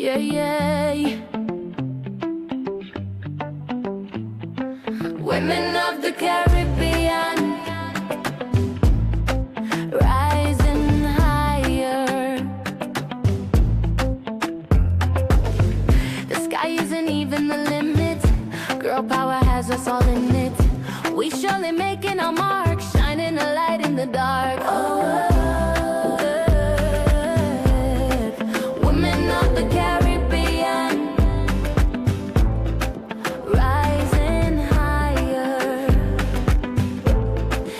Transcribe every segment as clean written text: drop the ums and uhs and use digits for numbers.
Yeah, yeah. Women of the Caribbean, rising higher. The sky isn't even the limit. Girl power has us all in it. We surely making our mark, shining a light in the dark. Oh. The Caribbean, rising higher.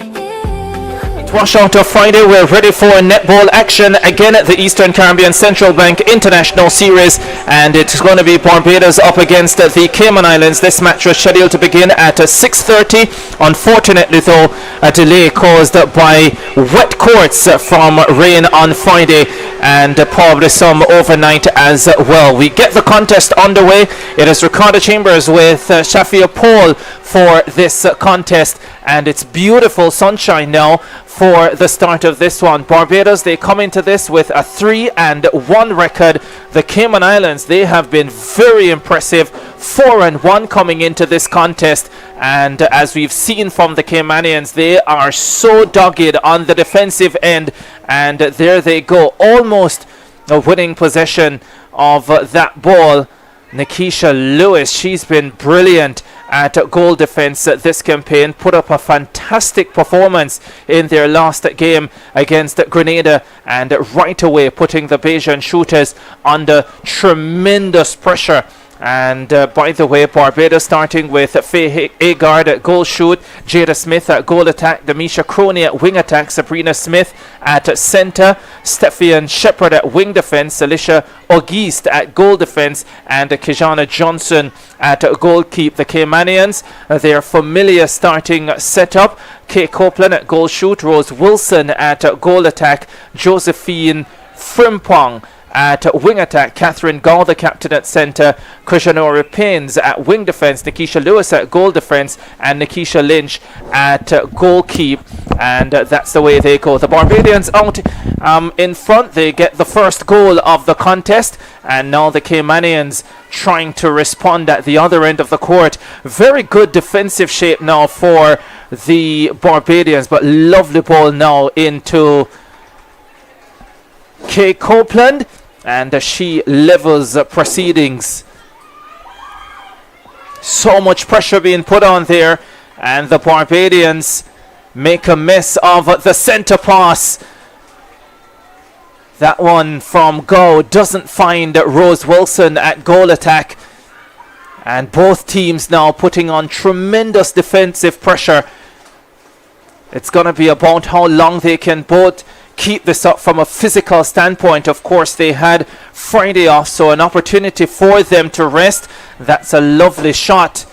Yeah. Rush out of Friday, we're ready for netball action again at the Eastern Caribbean Central Bank International Series, and it's going to be Barbados up against the Cayman Islands. This match was scheduled to begin at 6:30. Unfortunately though, a delay caused by wet courts from rain on Friday and probably some overnight as well. We get the contest underway. It is Ricardo Chambers with Shafia Paul for this contest, and it's beautiful sunshine now for the start of this one. Barbados, they come into this with a 3-1 record. The Cayman Islands, they have been very impressive, 4-1 coming into this contest, and as we've seen from the Caymanians, they are so dogged on the defensive end, and there they go, almost a winning possession of that ball. Nikisha Lewis, she's been brilliant at goal defense this campaign, put up a fantastic performance in their last game against Grenada, and right away putting the Bajan shooters under tremendous pressure. And by the way, Barbados starting with Faye Agard at goal shoot, Jada Smith at goal attack, Demisha Croney at wing attack, Sabrina Smith at centre, Stephian Shepherd at wing defence, Alicia Auguste at goal defence, and Kijana Johnson at goalkeep. The Caymanians, their familiar starting setup: Kay Copeland at goal shoot, Rose Wilson at goal attack, Josephine Frimpong at wing attack, Catherine Gall, the captain, at centre, Krishanora Paynes at wing defence, Nikisha Lewis at goal defence, and Nikisha Lynch at goalkeep. And that's the way they go. The Barbadians out in front. They get the first goal of the contest, and now the Caymanians trying to respond at the other end of the court. Very good defensive shape now for the Barbadians, but lovely ball now into Kay Copeland, and she levels proceedings. So much pressure being put on there, and the Barbadians make a mess of the centre pass. That one from Go doesn't find Rose Wilson at goal attack, and both teams now putting on tremendous defensive pressure. It's going to be about how long they can both keep this up from a physical standpoint. Of course, they had Friday off, so an opportunity for them to rest. That's a lovely shot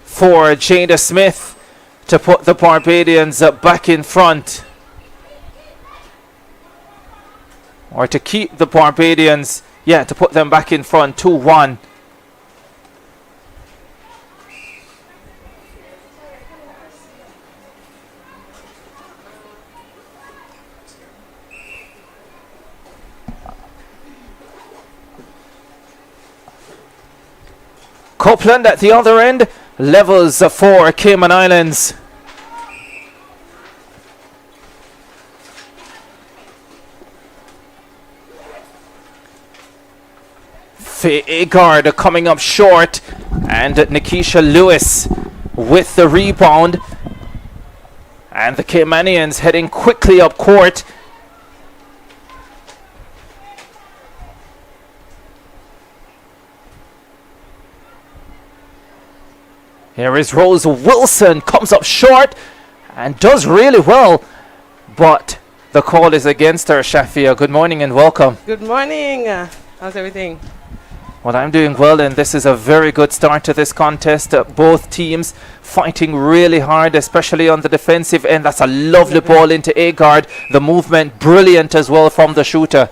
for Jada Smith to put the Barbadians back in front, or to keep the Barbadians, to put them back in front, 2-1. Copeland at the other end levels for Cayman Islands. Faye Agard coming up short, and Nikisha Lewis with the rebound, and the Caymanians heading quickly up court. Here is Rose Wilson, comes up short and does really well, but the call is against her. Shafia, good morning and welcome. Good morning. How's everything? Well, I'm doing well, and this is a very good start to this contest. Both teams fighting really hard, especially on the defensive end. That's a lovely ball into Agard. The movement brilliant as well from the shooter.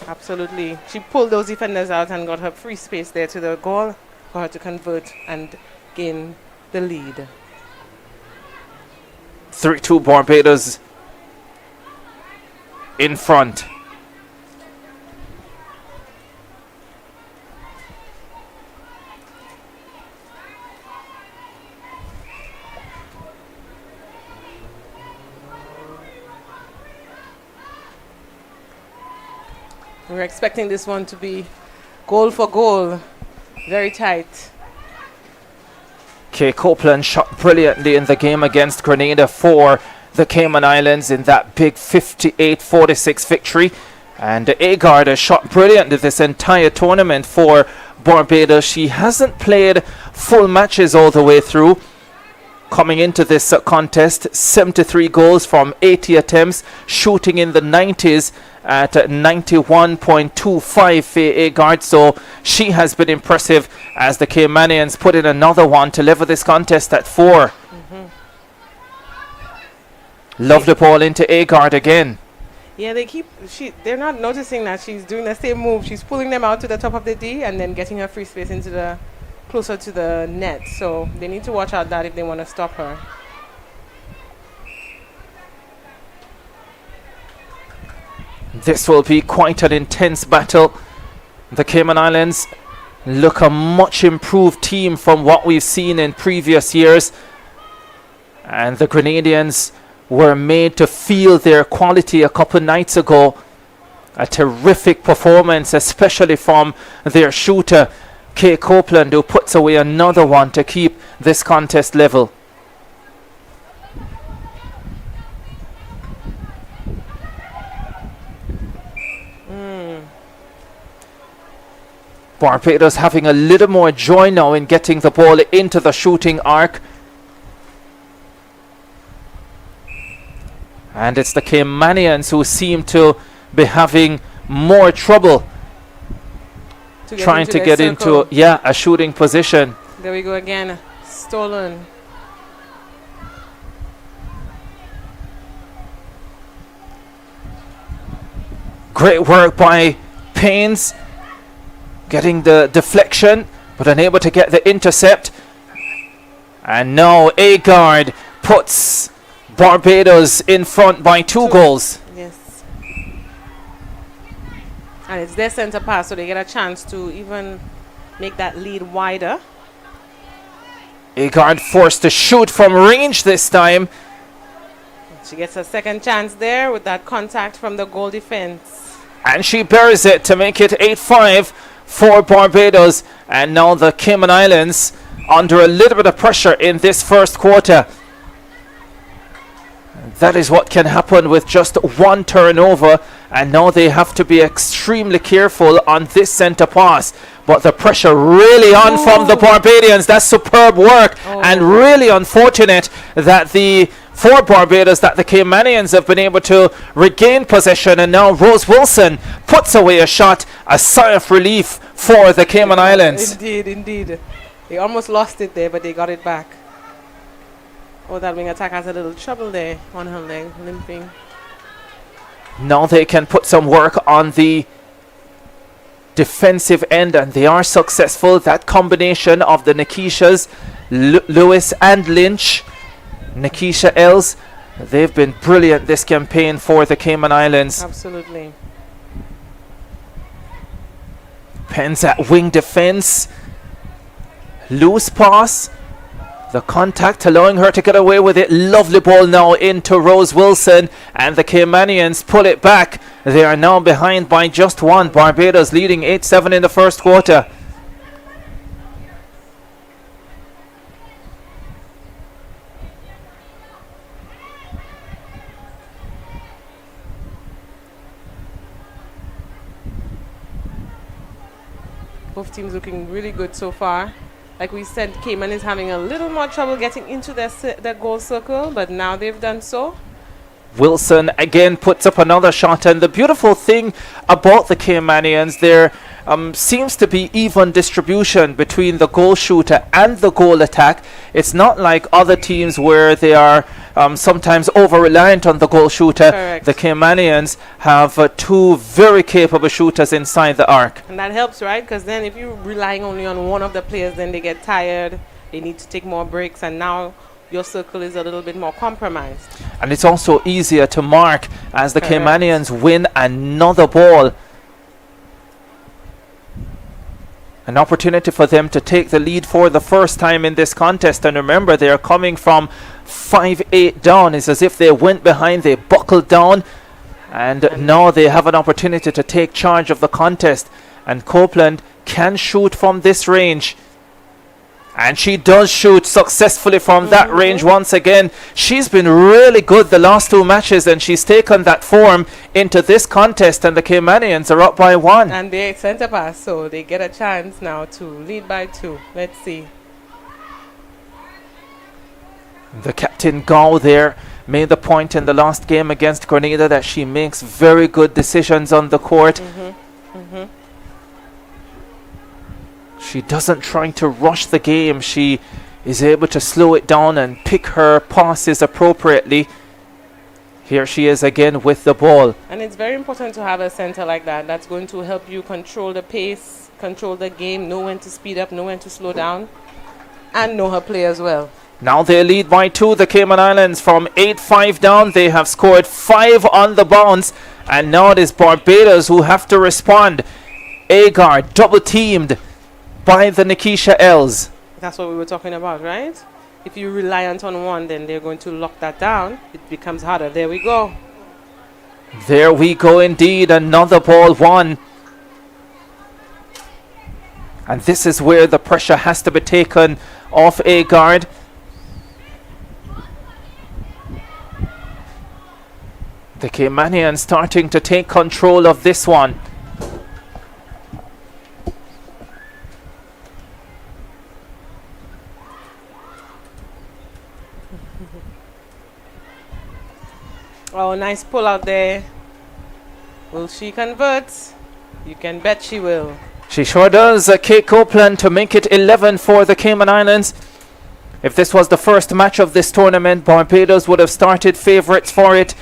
Absolutely. She pulled those defenders out and got her free space there to the goal for her to convert and gain the lead. 3-2 Barbados in front. We're expecting this one to be goal for goal. Very tight. Kay Copeland shot brilliantly in the game against Grenada for the Cayman Islands in that big 58-46 victory. And Agard has shot brilliantly this entire tournament for Barbados. She hasn't played full matches all the way through. Coming into this contest, 73 goals from 80 attempts, shooting in the 90s at 91.25 for Agard. So she has been impressive as the Caymanians put in another one to level this contest at 4. Lovely ball into Agard again. Yeah, they're not noticing that she's doing the same move. She's pulling them out to the top of the D and then getting her free space into the closer to the net. So they need to watch out that if they want to stop her. This will be quite an intense battle. The Cayman Islands look a much improved team from what we've seen in previous years. And the Grenadians were made to feel their quality a couple nights ago. A terrific performance, especially from their shooter, Kay Copeland, who puts away another one to keep this contest level. Barbados having a little more joy now in getting the ball into the shooting arc. And it's the Caymanians who seem to be having more trouble trying to get into a shooting position. There we go again. Stolen. Great work by Paynes, getting the deflection, but unable to get the intercept. And now Agard puts Barbados in front by 2 goals. Yes. And it's their center pass, so they get a chance to even make that lead wider. Agard forced to shoot from range this time. She gets a second chance there with that contact from the goal defense. And she buries it to make it 8-5 for Barbados. And now the Cayman Islands under a little bit of pressure in this first quarter. That is what can happen with just one turnover, and now they have to be extremely careful on this centre pass. But the pressure really on from the Barbadians. That's superb work, and really unfortunate that for Barbados that the Caymanians have been able to regain possession, and now Rose Wilson puts away a shot, a sigh of relief for the Cayman Islands. Indeed. They almost lost it there, but they got it back. Oh, that wing attack has a little trouble there on her leg, limping. Now they can put some work on the defensive end, and they are successful. That combination of the Nikishas, Lewis and Lynch, Nikisha Els, they've been brilliant this campaign for the Cayman Islands. Absolutely. Pens at wing defense. Loose pass. The contact allowing her to get away with it. Lovely ball now into Rose Wilson, and the Caymanians pull it back. They are now behind by just 1. Barbados leading 8-7 in the first quarter. Both teams looking really good so far. Like we said, Cayman is having a little more trouble getting into their goal circle, but now they've done so. Wilson again puts up another shot, and the beautiful thing about the Caymanians, there seems to be even distribution between the goal shooter and the goal attack. It's not like other teams where they are sometimes over-reliant on the goal shooter. Correct. The Caymanians have 2 very capable shooters inside the arc. And that helps, right? Because then if you're relying only on one of the players, then they get tired. They need to take more breaks, and now your circle is a little bit more compromised. And it's also easier to mark as the Correct. Caymanians win another ball. An opportunity for them to take the lead for the first time in this contest. And remember, they are coming from 5-8 down. It's as if they went behind, they buckled down, And now they have an opportunity to take charge of the contest. And Copeland can shoot from this range. And she does shoot successfully from that range once again. She's been really good the last 2 matches, and she's taken that form into this contest, and the Caymanians are up by 1. And they centre pass, so they get a chance now to lead by 2. Let's see. The captain Gao there made the point in the last game against Grenada that she makes very good decisions on the court. She doesn't try to rush the game. She is able to slow it down and pick her passes appropriately. Here she is again with the ball. And it's very important to have a center like that. That's going to help you control the pace, control the game, know when to speed up, know when to slow down, and know her play as well. Now they lead by 2, the Cayman Islands. From 8-5 down, they have scored 5 on the bounce. And now it is Barbados who have to respond. Agar double teamed by the Nikisha Els. That's what we were talking about, right? If you're reliant on one, then they're going to lock that down. It becomes harder. There we go. There we go indeed. Another ball won. And this is where the pressure has to be taken off Agar. The Caymanians starting to take control of this one. Oh, nice pull out there. Will she convert? You can bet she will. She sure does. Kate Copeland to make it 11 for the Cayman Islands. If this was the first match of this tournament, Barbados would have started favourites for it.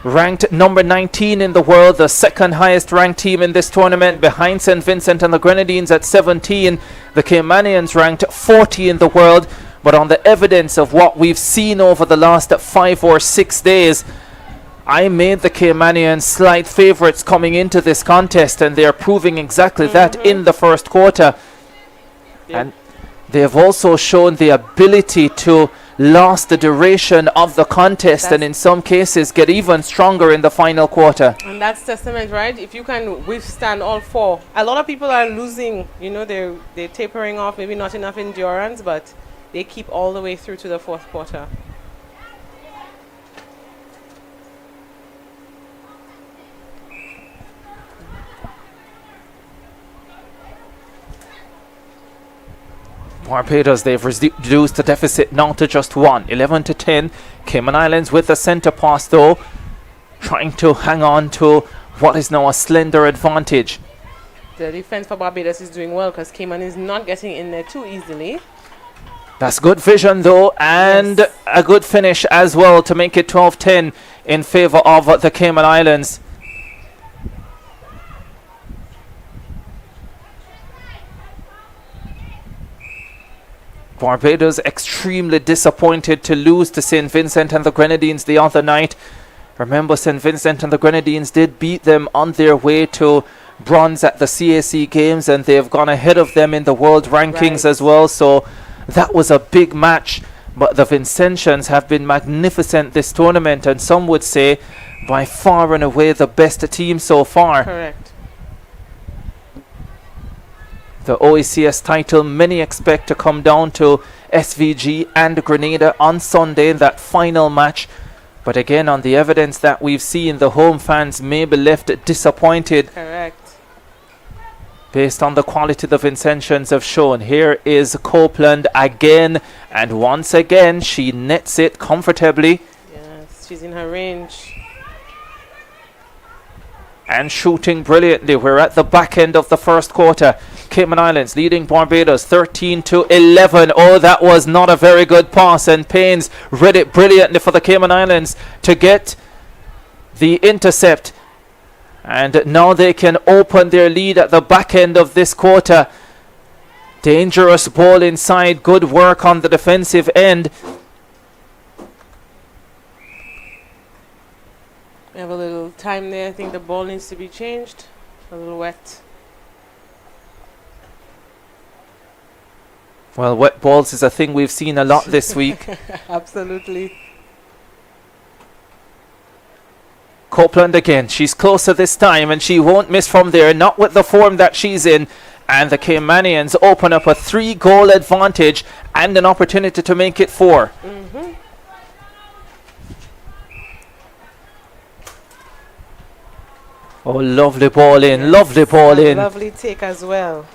Ranked number 19 in the world, the second highest ranked team in this tournament, behind St. Vincent and the Grenadines at 17. The Caymanians ranked 40 in the world. But on the evidence of what we've seen over the last 5 or 6 days, I made the Caymanians slight favourites coming into this contest, and they are proving exactly that in the first quarter. And they have also shown the ability to last the duration of the contest, and in some cases get even stronger in the final quarter. And that's testament, right? If you can withstand all 4. A lot of people are losing, you know, they're tapering off, maybe not enough endurance, but they keep all the way through to the 4th quarter. Barbados, they've reduced the deficit now to just 1, 11-10. Cayman Islands with a centre pass though, trying to hang on to what is now a slender advantage. The defense for Barbados is doing well because Cayman is not getting in there too easily. That's good vision though, and a good finish as well to make it 12-10 in favour of the Cayman Islands. Barbados extremely disappointed to lose to St. Vincent and the Grenadines the other night. Remember, St. Vincent and the Grenadines did beat them on their way to bronze at the CAC Games, and they have gone ahead of them in the world rankings as well. So that was a big match. But the Vincentians have been magnificent this tournament, and some would say by far and away the best team so far. Correct. The OECS title many expect to come down to SVG and Grenada on Sunday in that final match. But again, on the evidence that we've seen, the home fans may be left disappointed. Correct. Based on the quality the Vincentians have shown. Here is Copeland again, and once again she nets it comfortably. Yes, she's in her range. And shooting brilliantly. We're at the back end of the first quarter. Cayman Islands leading Barbados 13-11. Oh, that was not a very good pass, and Paynes read it brilliantly for the Cayman Islands to get the intercept. And now they can open their lead at the back end of this quarter. Dangerous ball inside. Good work on the defensive end. We have a little time there. I think the ball needs to be changed. A little wet. Well, wet balls is a thing we've seen a lot this week. Absolutely. Copeland again. She's closer this time, and she won't miss from there, not with the form that she's in. And the Caymanians open up a 3-goal advantage and an opportunity to make it 4. Oh, lovely ball in, lovely ball in. Lovely take as well.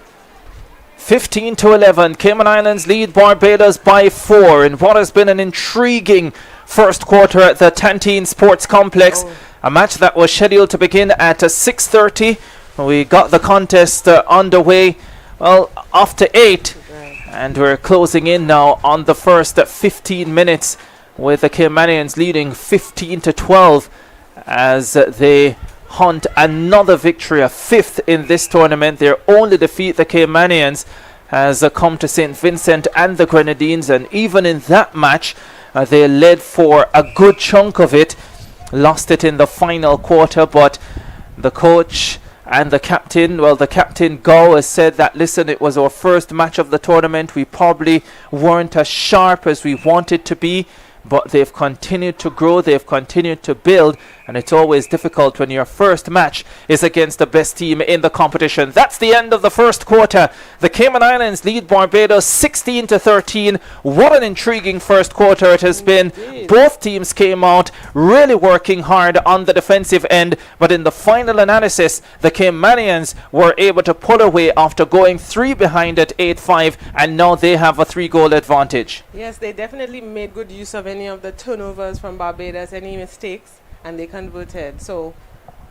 15-11, Cayman Islands lead Barbados by 4 in what has been an intriguing first quarter at the Tanteen Sports Complex. A match that was scheduled to begin at 6:30. We got the contest underway, well, after 8. And we're closing in now on the first 15 minutes with the Caymanians leading 15-12 as they hunt another victory, a 5th in this tournament. Their only defeat, the Caymanians, has come to St. Vincent and the Grenadines, and even in that match they led for a good chunk of it, lost it in the final quarter. But the coach and the captain, well, the captain Gow has said that, listen, it was our first match of the tournament, we probably weren't as sharp as we wanted to be, but they've continued to grow, they've continued to build, and it's always difficult when your first match is against the best team in the competition. That's the end of the first quarter. The Cayman Islands lead Barbados 16-13. What an intriguing first quarter it has been. Both teams came out really working hard on the defensive end, but in the final analysis, the Caymanians were able to pull away after going 3 behind at 8-5, and now they have a 3-goal advantage. Yes, they definitely made good use of any of the turnovers from Barbados, any mistakes, and they converted. So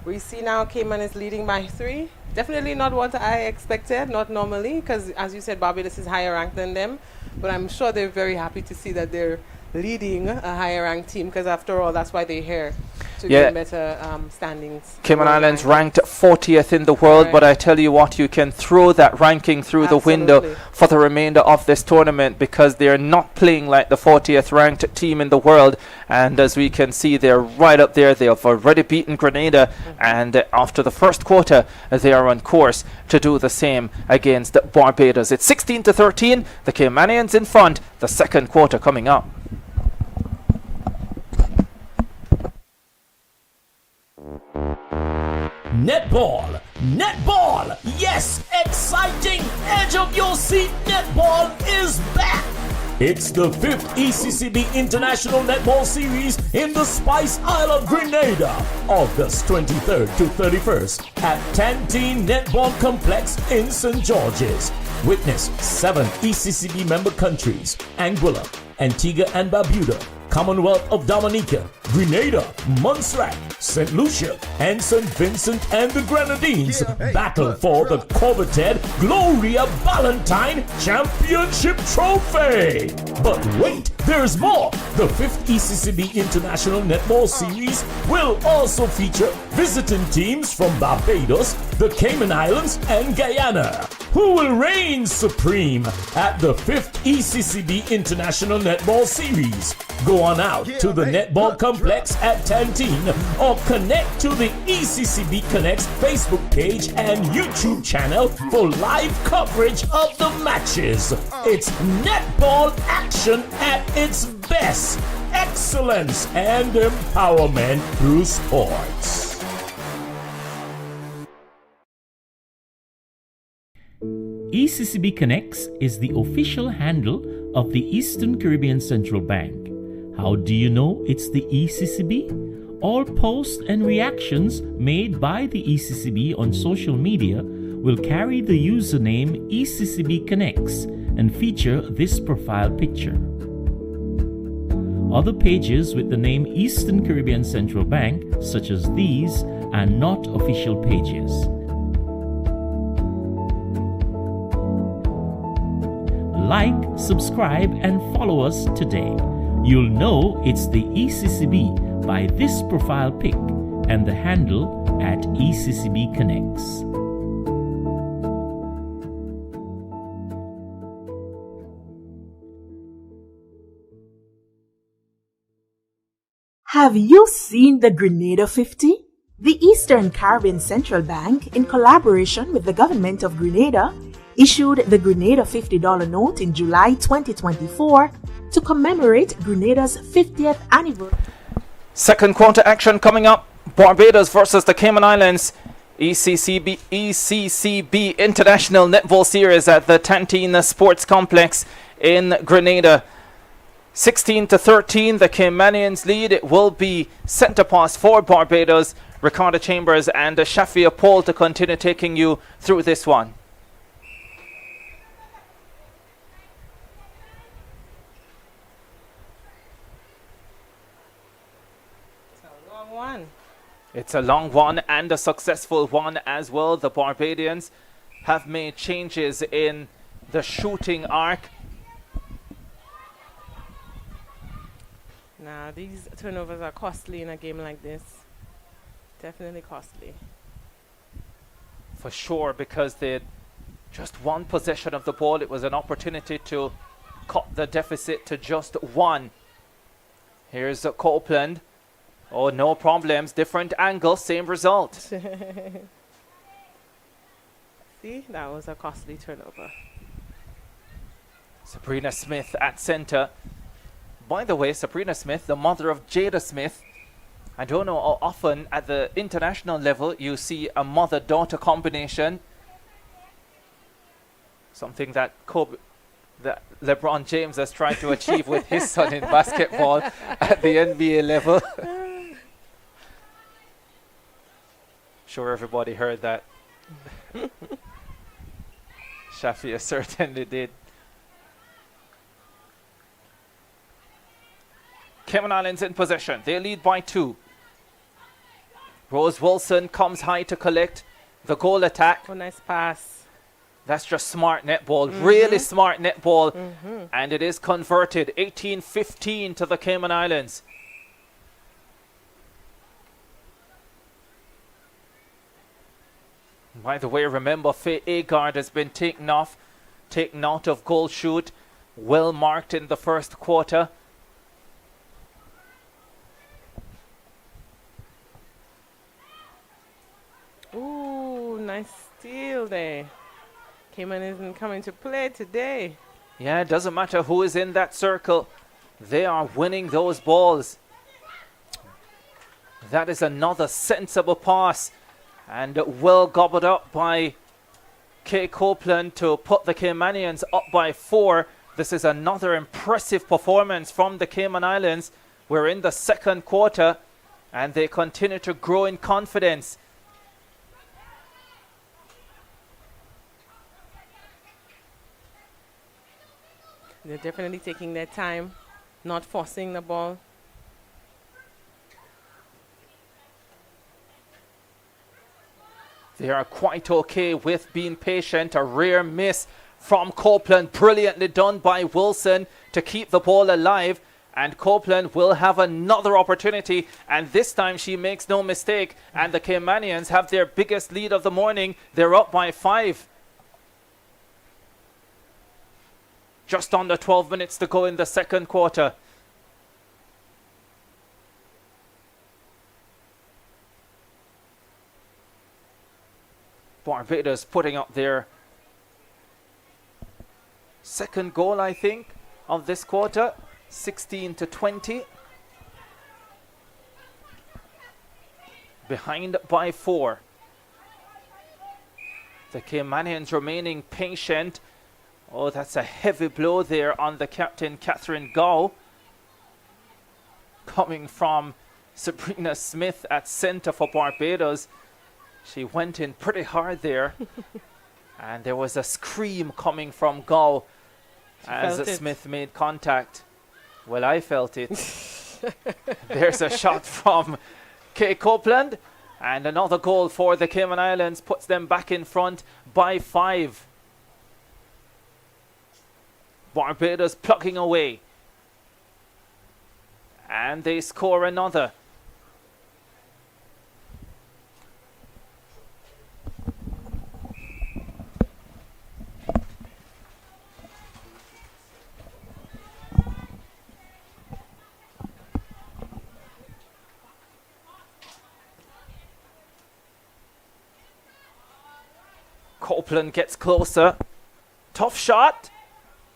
we see now Cayman is leading by 3. Definitely not what I expected, not normally, because as you said, Barbados is higher ranked than them, but I'm sure they're very happy to see that they're leading a higher ranked team, because after all, that's why they're here, to get better standings. Cayman Islands ranked 40th in the world, but I tell you what, you can throw that ranking through the window for the remainder of this tournament, because they're not playing like the 40th ranked team in the world. And as we can see, they're right up there. They have already beaten Grenada, and after the first quarter, they are on course to do the same against Barbados. It's 16-13, the Caymanians in front, the second quarter coming up. Netball! Netball! Yes! Exciting! Edge of your seat Netball is back! It's the 5th ECCB International Netball Series in the Spice Isle of Grenada, August 23rd to 31st at Tanteen Netball Complex in St. George's. Witness 7 ECCB member countries: Anguilla, Antigua and Barbuda, Commonwealth of Dominica, Grenada, Montserrat, St. Lucia, and St. Vincent and the Grenadines battle for the coveted Gloria Valentine Championship Trophy. But wait, there's more! The 5th ECCB International Netball Series will also feature visiting teams from Barbados, the Cayman Islands, and Guyana, who will reign supreme at the 5th ECCB International Netball Series. Go on out to the Netball Complex at Tanteen or connect to the ECCB Connect's Facebook page and YouTube channel for live coverage of the matches. It's netball action at its best. Excellence and empowerment through sports. ECCB Connects is the official handle of the Eastern Caribbean Central Bank. How do you know it's the ECCB? All posts and reactions made by the ECCB on social media will carry the username ECCB Connects and feature this profile picture. Other pages with the name Eastern Caribbean Central Bank, such as these, are not official pages. Like, subscribe, and follow us today. You'll know it's the ECCB by this profile pic and the handle at ECCB Connects. Have you seen the Grenada 50? The Eastern Caribbean Central Bank, in collaboration with the government of Grenada, issued the Grenada $50 note in July 2024 to commemorate Grenada's 50th anniversary. Second quarter action coming up. Barbados versus the Cayman Islands. ECCB International Netball Series at the Tanteen Sports Complex in Grenada. 16-13, the Caymanians lead. It will be centre pass for Barbados. Ricardo Chambers and Shafia Paul to continue taking you through this one. It's a long one. It's a long one and a successful one as well. The Barbadians have made changes in the shooting arc. Now, these turnovers are costly in a game like this. Definitely costly. For sure, because they just one possession of the ball. It was an opportunity to cut the deficit to just one. Here's Copeland. Oh, no problems. Different angle, same result. See, that was a costly turnover. Sabrina Smith at center. By the way, Sabrina Smith, the mother of Jada Smith. I don't know how often at the international level you see a mother-daughter combination. Something that LeBron James has tried to achieve with his son in basketball at the NBA level. Sure, everybody heard that. Shafia certainly did. Cayman Islands in possession. They lead by 2. Rose Wilson comes high to collect the goal attack. Oh, nice pass. That's just smart netball. Really smart netball. And it is converted. 18-15 to the Cayman Islands. By the way, remember, Faye Agard has been taken out of goal shoot. Well marked in the first quarter. Ooh, nice steal there. Cayman isn't coming to play today. Yeah, it doesn't matter who is in that circle. They are winning those balls. That is another sensible pass. And well gobbled up by Kay Copeland to put the Caymanians up by 4. This is another impressive performance from the Cayman Islands. We're in the second quarter and they continue to grow in confidence. They're definitely taking their time, not forcing the ball. They are quite okay with being patient. A rare miss from Copeland. Brilliantly done by Wilson to keep the ball alive. And Copeland will have another opportunity. And this time she makes no mistake. And the Caymanians have their biggest lead of the morning. They're up by 5. Just under 12 minutes to go in the second quarter. Barbados putting up their second goal, I think, of this quarter. 16-20. Behind by 4. The Caymanians remaining patient. Oh, that's a heavy blow there on the captain, Catherine Gow. Coming from Sabrina Smith at centre for Barbados. She went in pretty hard there. And there was a scream coming from Gow as Smith made contact. Well, I felt it. There's a shot from Kay Copeland. And another goal for the Cayman Islands puts them back in front by 5. Barbados plucking away. And they score another. Copeland gets closer. Tough shot.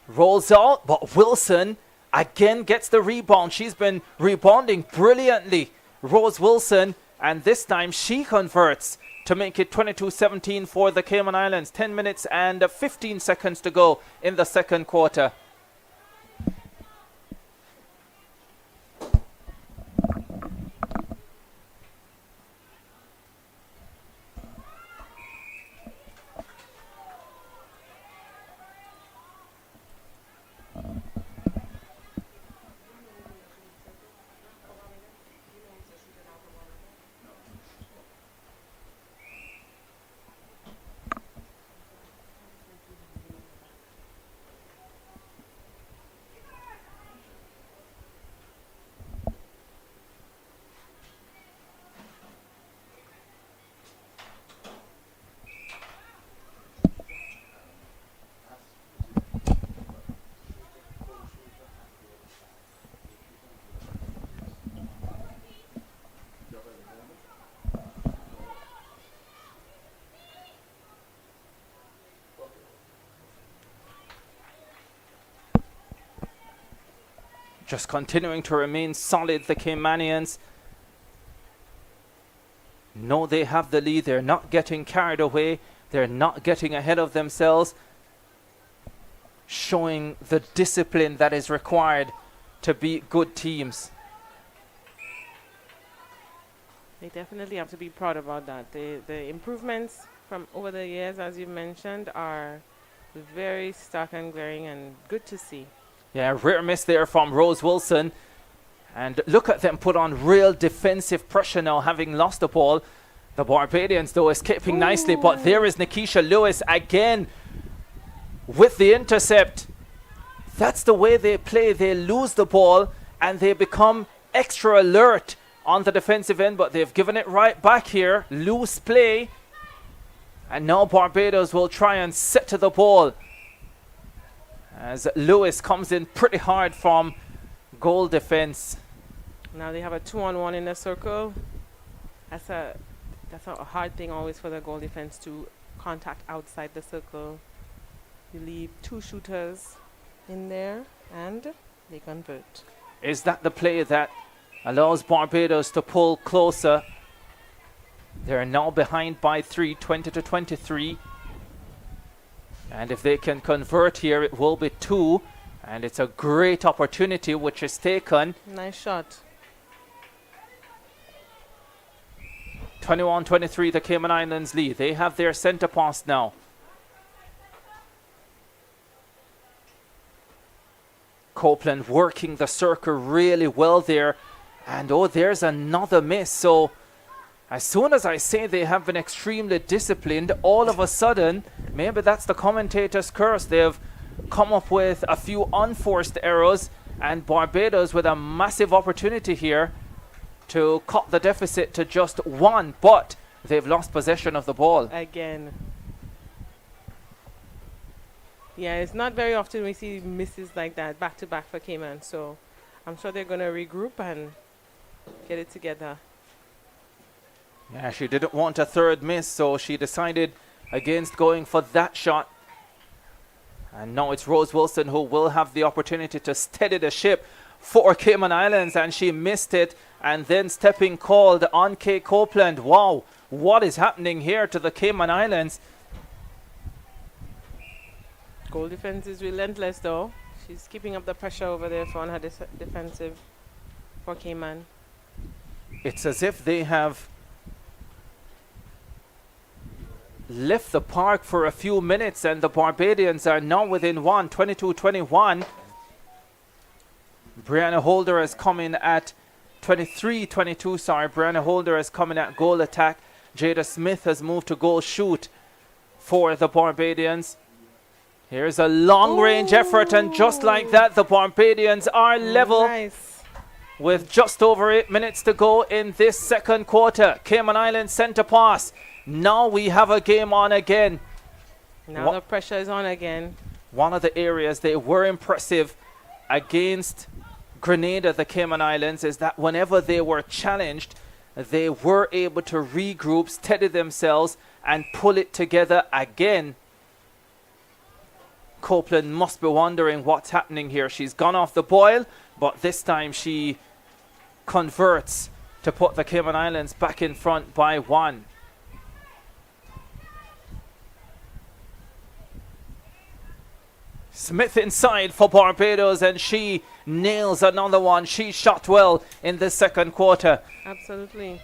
Rolls out, but Wilson again gets the rebound. She's been rebounding brilliantly. Rose Wilson, and this time she converts to make it 22-17 for the Cayman Islands. 10 minutes and 15 seconds to go in the second quarter. Just continuing to remain solid, the Caymanians. No, they have the lead. They're not getting carried away. They're not getting ahead of themselves. Showing the discipline that is required to beat good teams. They definitely have to be proud about that. The improvements from over the years, as you mentioned, are very stark and glaring and good to see. Yeah, rare miss there from Rose Wilson. And look at them put on real defensive pressure now, having lost the ball. The Barbadians, though, escaping nicely. But there is Nikisha Lewis again with the intercept. That's the way they play. They lose the ball and they become extra alert on the defensive end. But they've given it right back here. Loose play. And now Barbados will try and set to the ball, as Lewis comes in pretty hard from goal defense. Now they have a 2-on-1 in the circle. That's a hard thing always for the goal defense to contact outside the circle. You leave two shooters in there and they convert. Is that the play that allows Barbados to pull closer? They're now behind by 3, 20-23. And if they can convert here, it will be 2. And it's a great opportunity which is taken. Nice shot. 21-23, the Cayman Islands lead. They have their center pass now. Copeland working the circle really well there. And oh, there's another miss. So as soon as I say they have been extremely disciplined, all of a sudden, maybe that's the commentator's curse. They've come up with a few unforced errors, and Barbados with a massive opportunity here to cut the deficit to just 1, but they've lost possession of the ball. Again. Yeah, it's not very often we see misses like that back to back for Cayman, so I'm sure they're going to regroup and get it together. Yeah, she didn't want a third miss, so she decided against going for that shot. And now it's Rose Wilson who will have the opportunity to steady the ship for Cayman Islands, and she missed it. And then stepping called on Kay Copeland. Wow, what is happening here to the Cayman Islands? Goal defense is relentless, though. She's keeping up the pressure over there on her defensive for Cayman. It's as if they have left the park for a few minutes, and the Barbadians are now within 1, 22-21. Brianna Holder has come in at 23-22, sorry. Brianna Holder has come in at goal attack. Jada Smith has moved to goal shoot for the Barbadians. Here's a long-range effort, and just like that, the Barbadians are level. Nice. With just over 8 minutes to go in this second quarter. Cayman Islands center pass. Now we have a game on again. Now the pressure is on again. One of the areas they were impressive against Grenada, the Cayman Islands, is that whenever they were challenged, they were able to regroup, steady themselves, and pull it together again. Copeland must be wondering what's happening here. She's gone off the boil, but this time she converts to put the Cayman Islands back in front by 1. Smith inside for Barbados, and she nails another one. She shot well in the second quarter. Absolutely.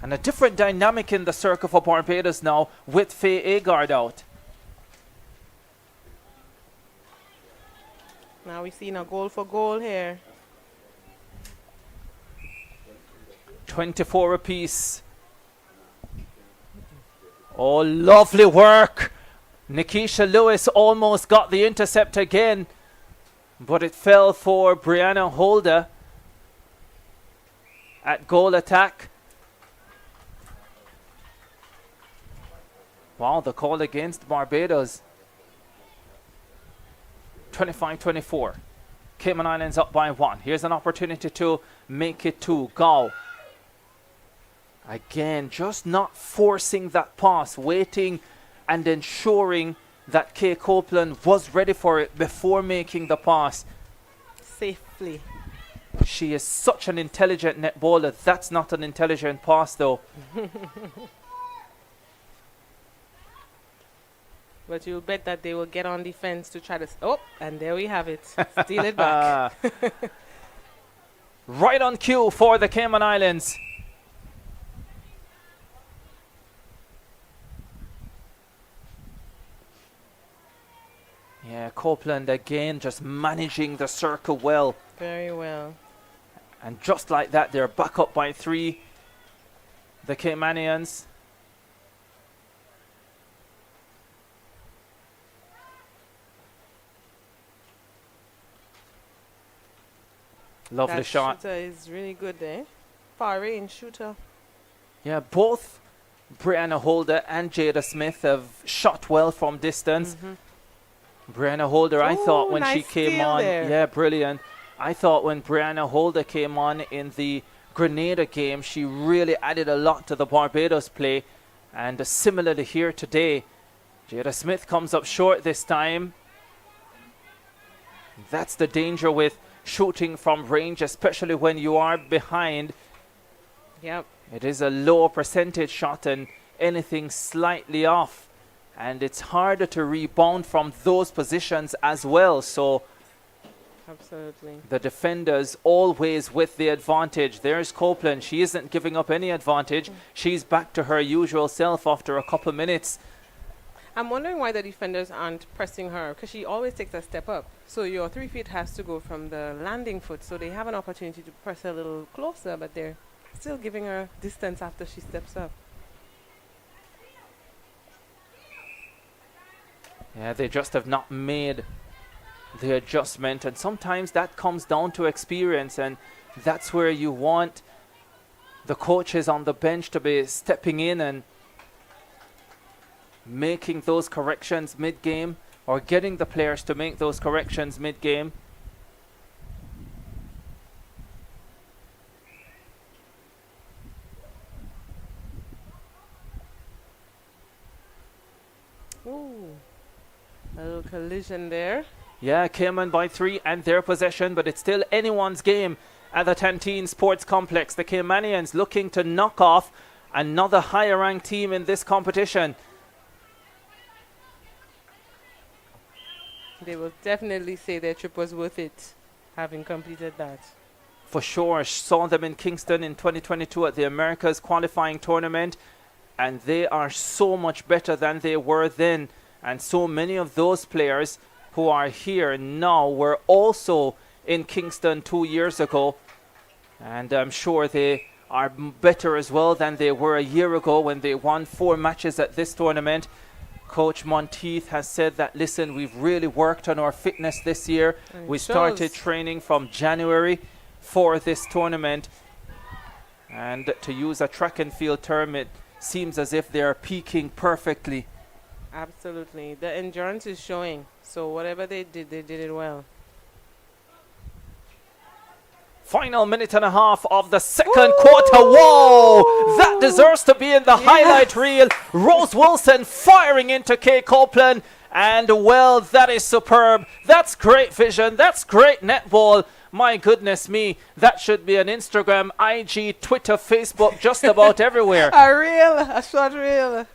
And a different dynamic in the circle for Barbados now with Faye Agard out. Now we've seen a goal for goal here. 24 apiece. Oh, lovely work. Nikisha Lewis almost got the intercept again, but it fell for Brianna Holder at goal attack. Wow, the call against Barbados. 25-24. Cayman Islands up by 1. Here's an opportunity to make it 2. Gao. Again, just not forcing that pass, waiting and ensuring that Kay Copeland was ready for it before making the pass. Safely. She is such an intelligent netballer. That's not an intelligent pass, though. But you'll bet that they will get on defense to try to... Oh, and there we have it. Steal it back. Right on cue for the Cayman Islands. Yeah, Copeland again just managing the circle well. Very well. And just like that, they're back up by 3. The Caymanians. Lovely that shot. Shooter is really good there. Far range shooter. Yeah, both Brianna Holder and Jada Smith have shot well from distance. Brianna Holder, I thought when she came on, yeah, brilliant. I thought when Brianna Holder came on in the Grenada game, she really added a lot to the Barbados play. And similarly here today, Jada Smith comes up short this time. That's the danger with shooting from range, especially when you are behind. Yep. It is a lower percentage shot, and anything slightly off, and it's harder to rebound from those positions as well. So absolutely, the defenders always with the advantage. There's Copeland. She isn't giving up any advantage. She's back to her usual self after a couple minutes. I'm wondering why the defenders aren't pressing her, because she always takes a step up. So your 3 feet has to go from the landing foot, so they have an opportunity to press her a little closer, but they're still giving her distance after she steps up. Yeah, they just have not made the adjustment, and sometimes that comes down to experience, and that's where you want the coaches on the bench to be stepping in and making those corrections mid-game, or getting the players to make those corrections mid-game. Ooh, a little collision there. Yeah, Cayman by 3 and their possession, but it's still anyone's game at the Tanteen Sports Complex. The Caymanians looking to knock off another higher ranked team in this competition. They will definitely say their trip was worth it, having completed that. For sure. Saw them in Kingston in 2022 at the Americas qualifying tournament, and they are so much better than they were then. And so many of those players who are here now were also in Kingston 2 years ago, and I'm sure they are better as well than they were a year ago when they won 4 matches at this tournament. Coach Monteith has said that, listen, we've really worked on our fitness this year. We started training from January for this tournament. And to use a track and field term, it seems as if they are peaking perfectly. Absolutely. The endurance is showing. So whatever they did it well. Final minute and a half of the second quarter. Whoa! That deserves to be in the highlight reel. Rose Wilson firing into Kay Copeland. And, well, that is superb. That's great vision. That's great netball My goodness me, that should be an Instagram, IG, Twitter, Facebook, just about everywhere. A short reel.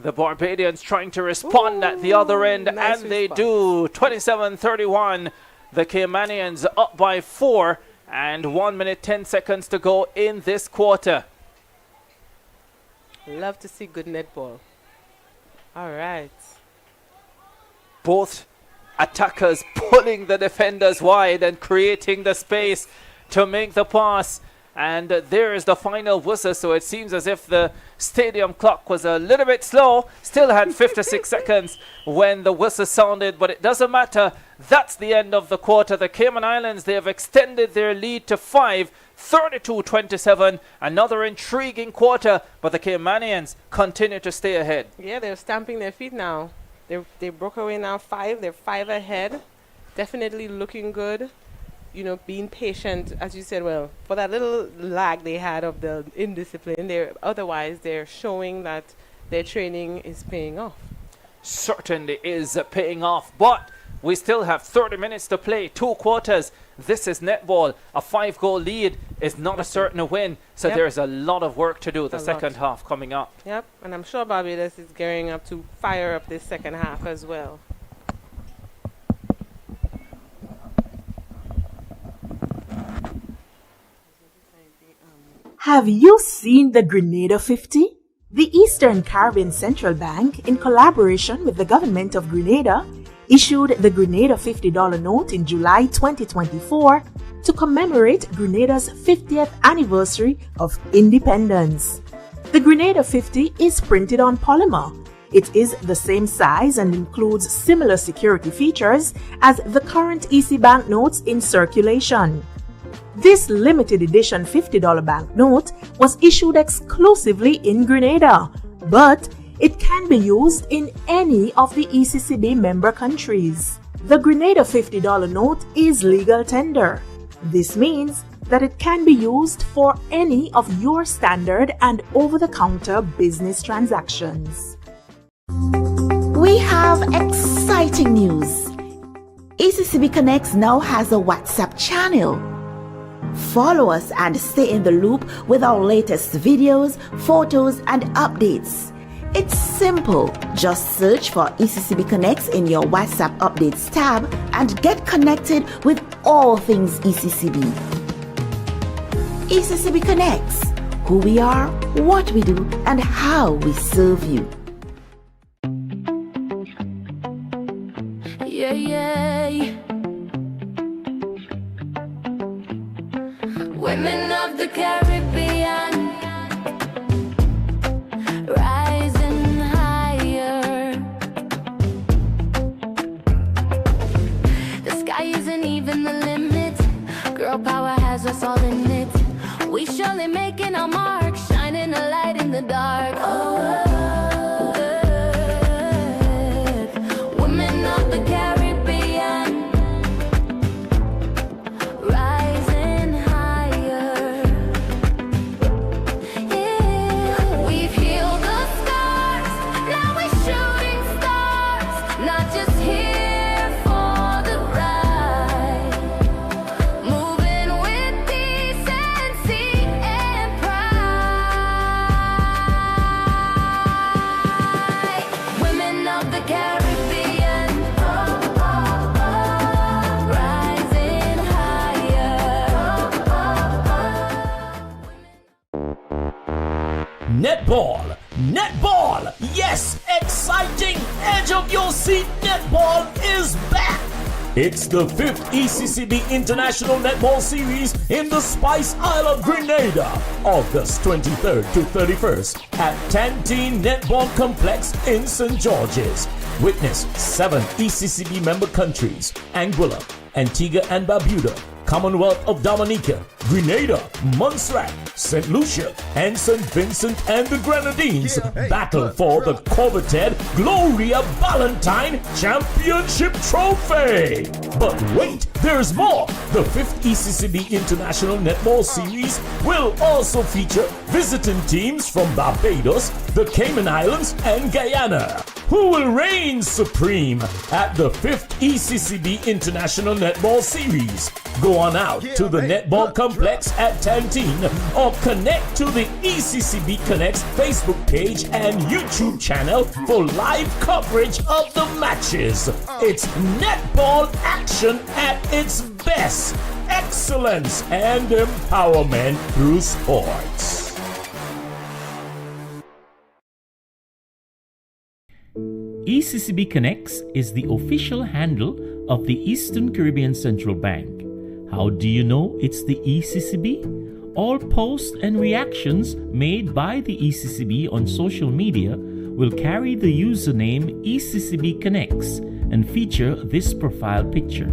The Barbadians trying to respond at the other end, nice and they do. 27-31. The Caymanians up by 4, and 1 minute 10 seconds to go in this quarter. Love to see good netball. All right. Both attackers pulling the defenders wide and creating the space to make the pass. And there is the final whistle, so it seems as if the stadium clock was a little bit slow. Still had 56 seconds when the whistle sounded, but it doesn't matter. That's the end of the quarter. The Cayman Islands, they have extended their lead to 5, 32-27. Another intriguing quarter, but the Caymanians continue to stay ahead. Yeah, they're stamping their feet now. They broke away now 5. They're 5 ahead. Definitely looking good. You know, being patient, as you said, well, for that little lag they had of the indiscipline, otherwise they're showing that their training is paying off. Certainly is paying off, but we still have 30 minutes to play, 2 quarters. This is netball. A 5-goal lead is not a certain win, so there's a lot of work to do. The second half coming up. Yep, and I'm sure Barbados is gearing up to fire up this second half as well. Have you seen the Grenada 50? The Eastern Caribbean Central Bank, in collaboration with the government of Grenada, issued the Grenada $50 note in July 2024 to commemorate Grenada's 50th anniversary of independence. The Grenada 50 is printed on polymer. It is the same size and includes similar security features as the current EC banknotes in circulation. This limited edition $50 banknote was issued exclusively in Grenada, but it can be used in any of the ECCB member countries. The Grenada $50 note is legal tender. This means that it can be used for any of your standard and over-the-counter business transactions. We have exciting news. ECCB Connects now has a WhatsApp channel. Follow us and stay in the loop with our latest videos, photos, and updates. It's simple. Just search for ECCB Connects in your WhatsApp Updates tab and get connected with all things ECCB. ECCB Connects. Who we are, what we do, and how we serve you. Yeah, yeah. Women of the Caribbean, rising higher. The sky isn't even the limit. Girl power has us all in it. We surely making our mark, shining a light in the dark. Oh. Women of the Caribbean, rising higher. Yeah. We've healed the scars, now we're shooting stars. Not just here for the ride, moving with decency and pride. Women of the Caribbean, rising higher. Netball, netball, yes, exciting edge of your seat netball is back. It's the 5th ECCB International Netball Series in the Spice Isle of Grenada, August 23rd to 31st at Tanteen Netball Complex in St. George's. Witness 7 ECCB member countries: Anguilla, Antigua and Barbuda, Commonwealth of Dominica, Grenada, Montserrat, St. Lucia, and St. Vincent and the Grenadines battle for the coveted Gloria Valentine Championship Trophy. But wait, there's more. The 5th ECCB International Netball Series will also feature visiting teams from Barbados, the Cayman Islands, and Guyana. who will reign supreme at the 5th ECCB International Netball Series. Go on out to the Netball Complex at Tanteen or connect to the ECCB Connects Facebook page and YouTube channel for live coverage of the matches. It's netball action at its best. Excellence and empowerment through sports. ECCB Connects is the official handle of the Eastern Caribbean Central Bank. How do you know it's the ECCB? All posts and reactions made by the ECCB on social media will carry the username ECCB Connects and feature this profile picture.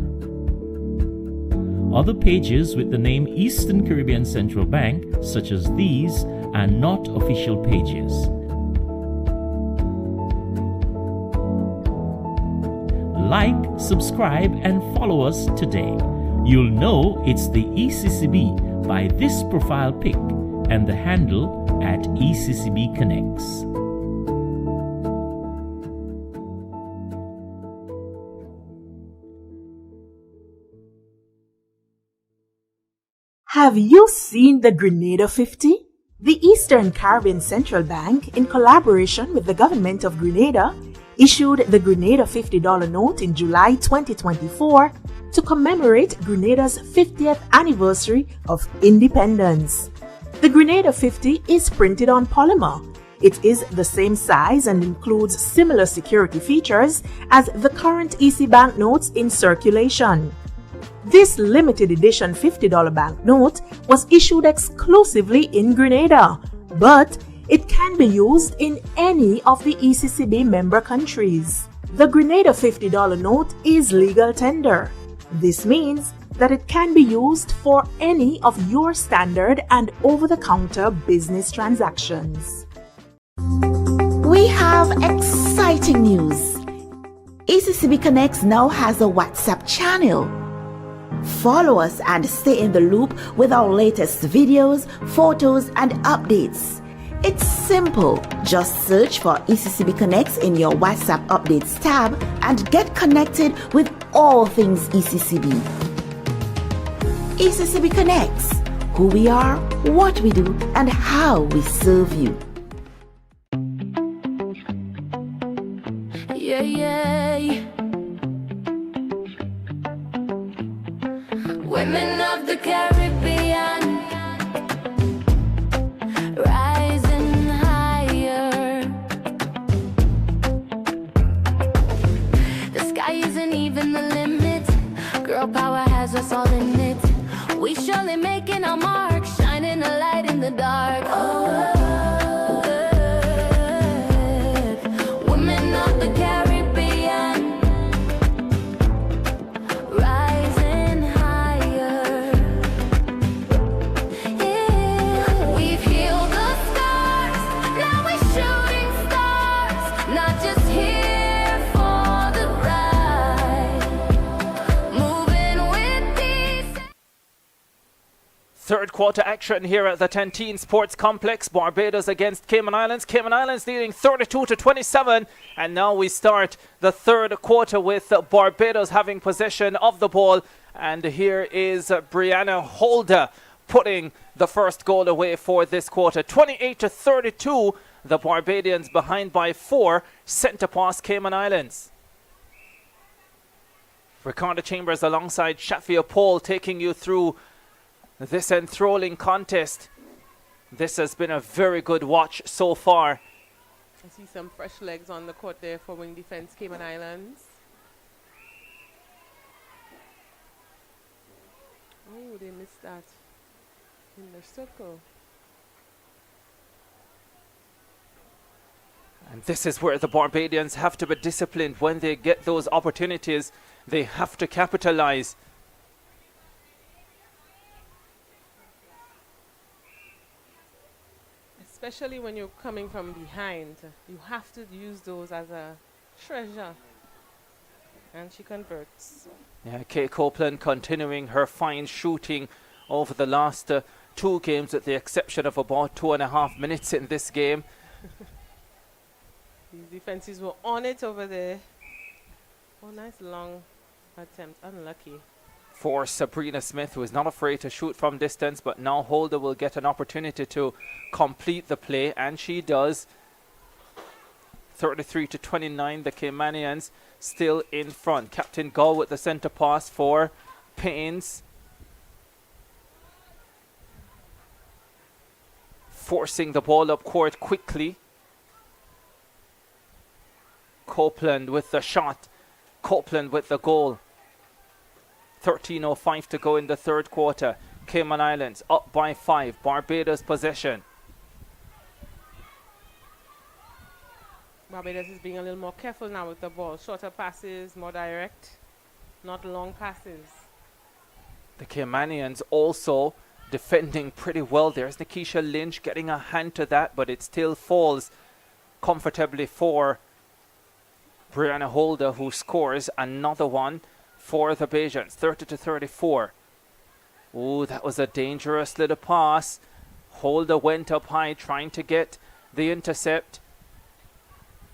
Other pages with the name Eastern Caribbean Central Bank, such as these, are not official pages. Like, subscribe, and follow us today. You'll know it's the ECCB by this profile pic and the handle at ECCB Connects. Have you seen the Grenada 50? The Eastern Caribbean Central Bank, in collaboration with the government of Grenada, issued the Grenada $50 note in July 2024 to commemorate Grenada's 50th anniversary of independence. The Grenada 50 is printed on polymer. It is the same size and includes similar security features as the current EC banknotes in circulation. This limited edition $50 banknote was issued exclusively in Grenada, but it can be used in any of the ECCB member countries. The Grenada $50 note is legal tender. This means that it can be used for any of your standard and over-the-counter business transactions. We have exciting news. ECCB Connects now has a WhatsApp channel. Follow us and stay in the loop with our latest videos, photos, and updates. It's simple. Just search for ECCB Connects in your WhatsApp Updates tab and get connected with all things ECCB. ECCB Connects. Who we are, what we do, and how we serve you. Yeah, yeah. Women of the Caribbean, rising higher. The sky isn't even the limit. Girl power has us all in it. We surely making our mark, shining a light in the dark. Oh, women of the Caribbean, rising higher. Yeah. We've healed the scars, now we're shooting stars, not just here for the ride, moving with these. Third quarter action here at the Tanteen Sports Complex. Barbados against Cayman Islands. Cayman Islands leading 32-27. And now we start the third quarter with Barbados having possession of the ball. And here is Brianna Holder putting the first goal away for this quarter. 28-32. The Barbadians behind by 4. Centre pass Cayman Islands. Ricardo Chambers alongside Shafia Paul taking you through this enthralling contest. This has been a very good watch so far. I see some fresh legs on the court there for wing defense Cayman Islands. Oh, they missed that in the circle. And this is where the Barbadians have to be disciplined. When they get those opportunities, they have to capitalize. Especially when you're coming from behind, you have to use those as a treasure. And she converts. Yeah, Kay Copeland continuing her fine shooting over the last 2 games, with the exception of about 2.5 minutes in this game. These defenses were on it over there. Oh, nice long attempt. Unlucky. For Sabrina Smith, who is not afraid to shoot from distance, but now Holder will get an opportunity to complete the play, and she does. 33-29, the Caymanians still in front. Captain Gull with the center pass for Paynes. Forcing the ball up court quickly. Copeland with the shot. Copeland with the goal. 13:05 to go in the third quarter. Cayman Islands up by 5. Barbados possession. Barbados is being a little more careful now with the ball. Shorter passes, more direct, not long passes. The Caymanians also defending pretty well. There's Nikisha Lynch getting a hand to that, but it still falls comfortably for Brianna Holder, who scores another one for the Bajans. 30-34. Oh, that was a dangerous little pass. Holder went up high trying to get the intercept.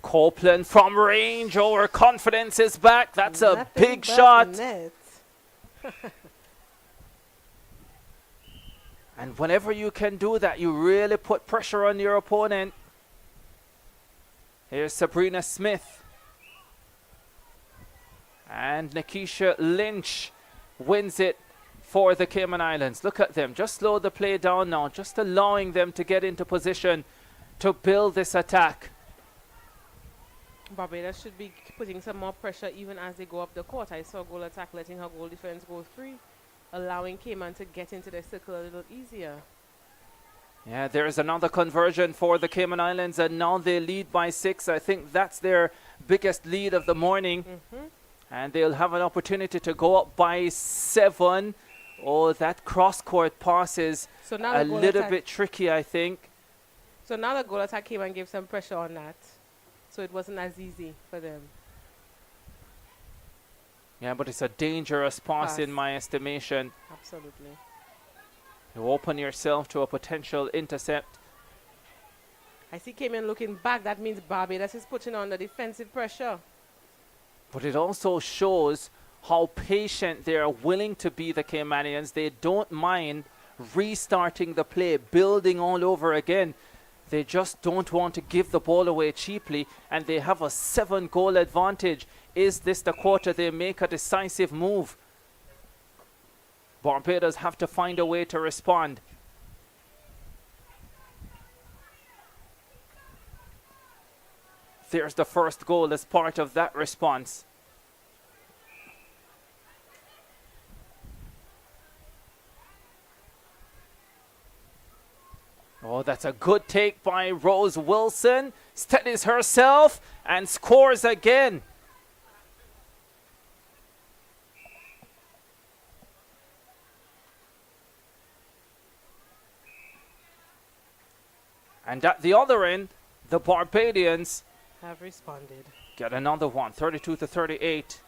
Copeland from range. Oh, her confidence is back. That's a big shot. And whenever you can do that, you really put pressure on your opponent. Here's Sabrina Smith. And Nikisha Lynch wins it for the Cayman Islands. Look at them. Just slow the play down now. Just allowing them to get into position to build this attack. Barbados should be putting some more pressure even as they go up the court. I saw goal attack letting her goal defense go free, allowing Cayman to get into their circle a little easier. Yeah, there's another conversion for the Cayman Islands, and now they lead by 6. I think that's their biggest lead of the morning. And they'll have an opportunity to go up by 7. Oh, that cross-court pass is so now a little bit tricky, I think. So now the goal attack came and gave some pressure on that. So it wasn't as easy for them. Yeah, but it's a dangerous pass in my estimation. Absolutely. You open yourself to a potential intercept. I see Cayman looking back. That means Barbados is putting on the defensive pressure. But it also shows how patient they are willing to be, the Caymanians. They don't mind restarting the play, building all over again. They just don't want to give the ball away cheaply, and they have a 7-goal advantage. Is this the quarter they make a decisive move? Barbados have to find a way to respond. There's the first goal as part of that response. Oh, that's a good take by Rose Wilson. Steadies herself and scores again. And at the other end, the Barbadians have responded. Get another one, 32-38.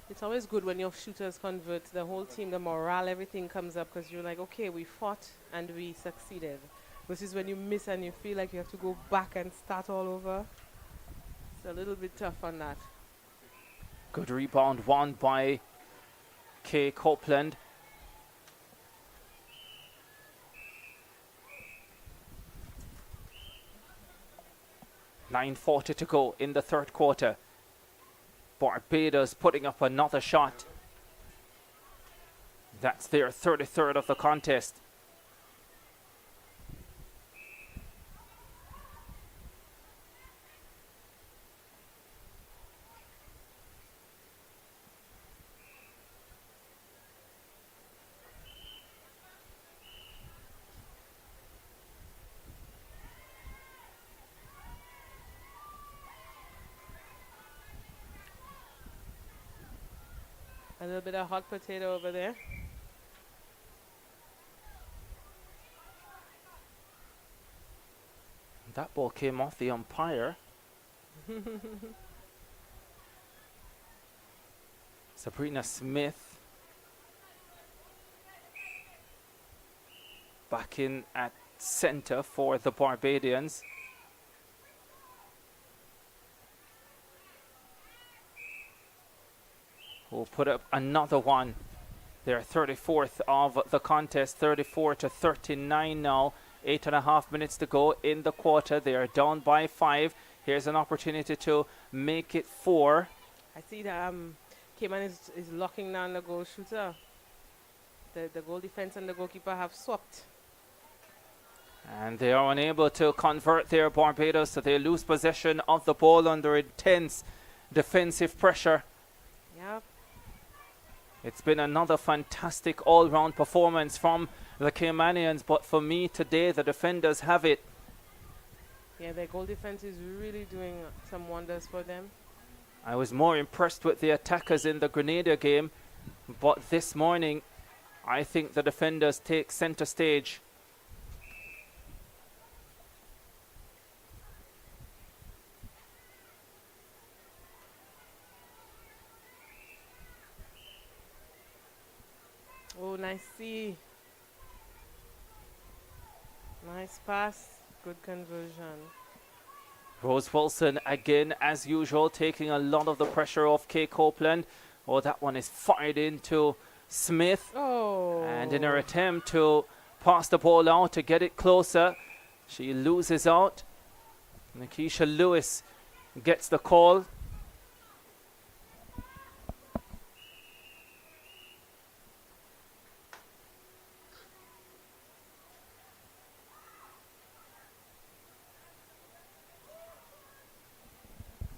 It's always good when your shooters convert. The whole team, the morale, everything comes up because you're like, okay, we fought and we succeeded. Versus when you miss and you feel like you have to go back and start all over. It's a little bit tough on that. Good rebound won by Kay Copeland. .9:40 to go in the third quarter. Barbados putting up another shot. That's their 33rd of the contest. A little bit of hot potato over there. That ball came off the umpire. Sabrina Smith back in at center for the Barbadians. Who put up another one. They're 34th of the contest, 34-39 now. 8.5 minutes to go in the quarter. They are down by 5. Here's an opportunity to make it 4. I see that Cayman is locking down the goal shooter. The goal defense and the goalkeeper have swapped. And they are unable to convert their Barbados, so they lose possession of the ball under intense defensive pressure. Yep. It's been another fantastic all-round performance from the Caymanians, but for me today, the defenders have it. Yeah, their goal defense is really doing some wonders for them. I was more impressed with the attackers in the Grenada game, but this morning, I think the defenders take center stage. Oh, nice see. Nice pass. Good conversion. Rose Wilson again, as usual, taking a lot of the pressure off Kay Copeland. Oh, that one is fired into Smith. Oh. And in her attempt to pass the ball out to get it closer, she loses out. Nikisha Lewis gets the call.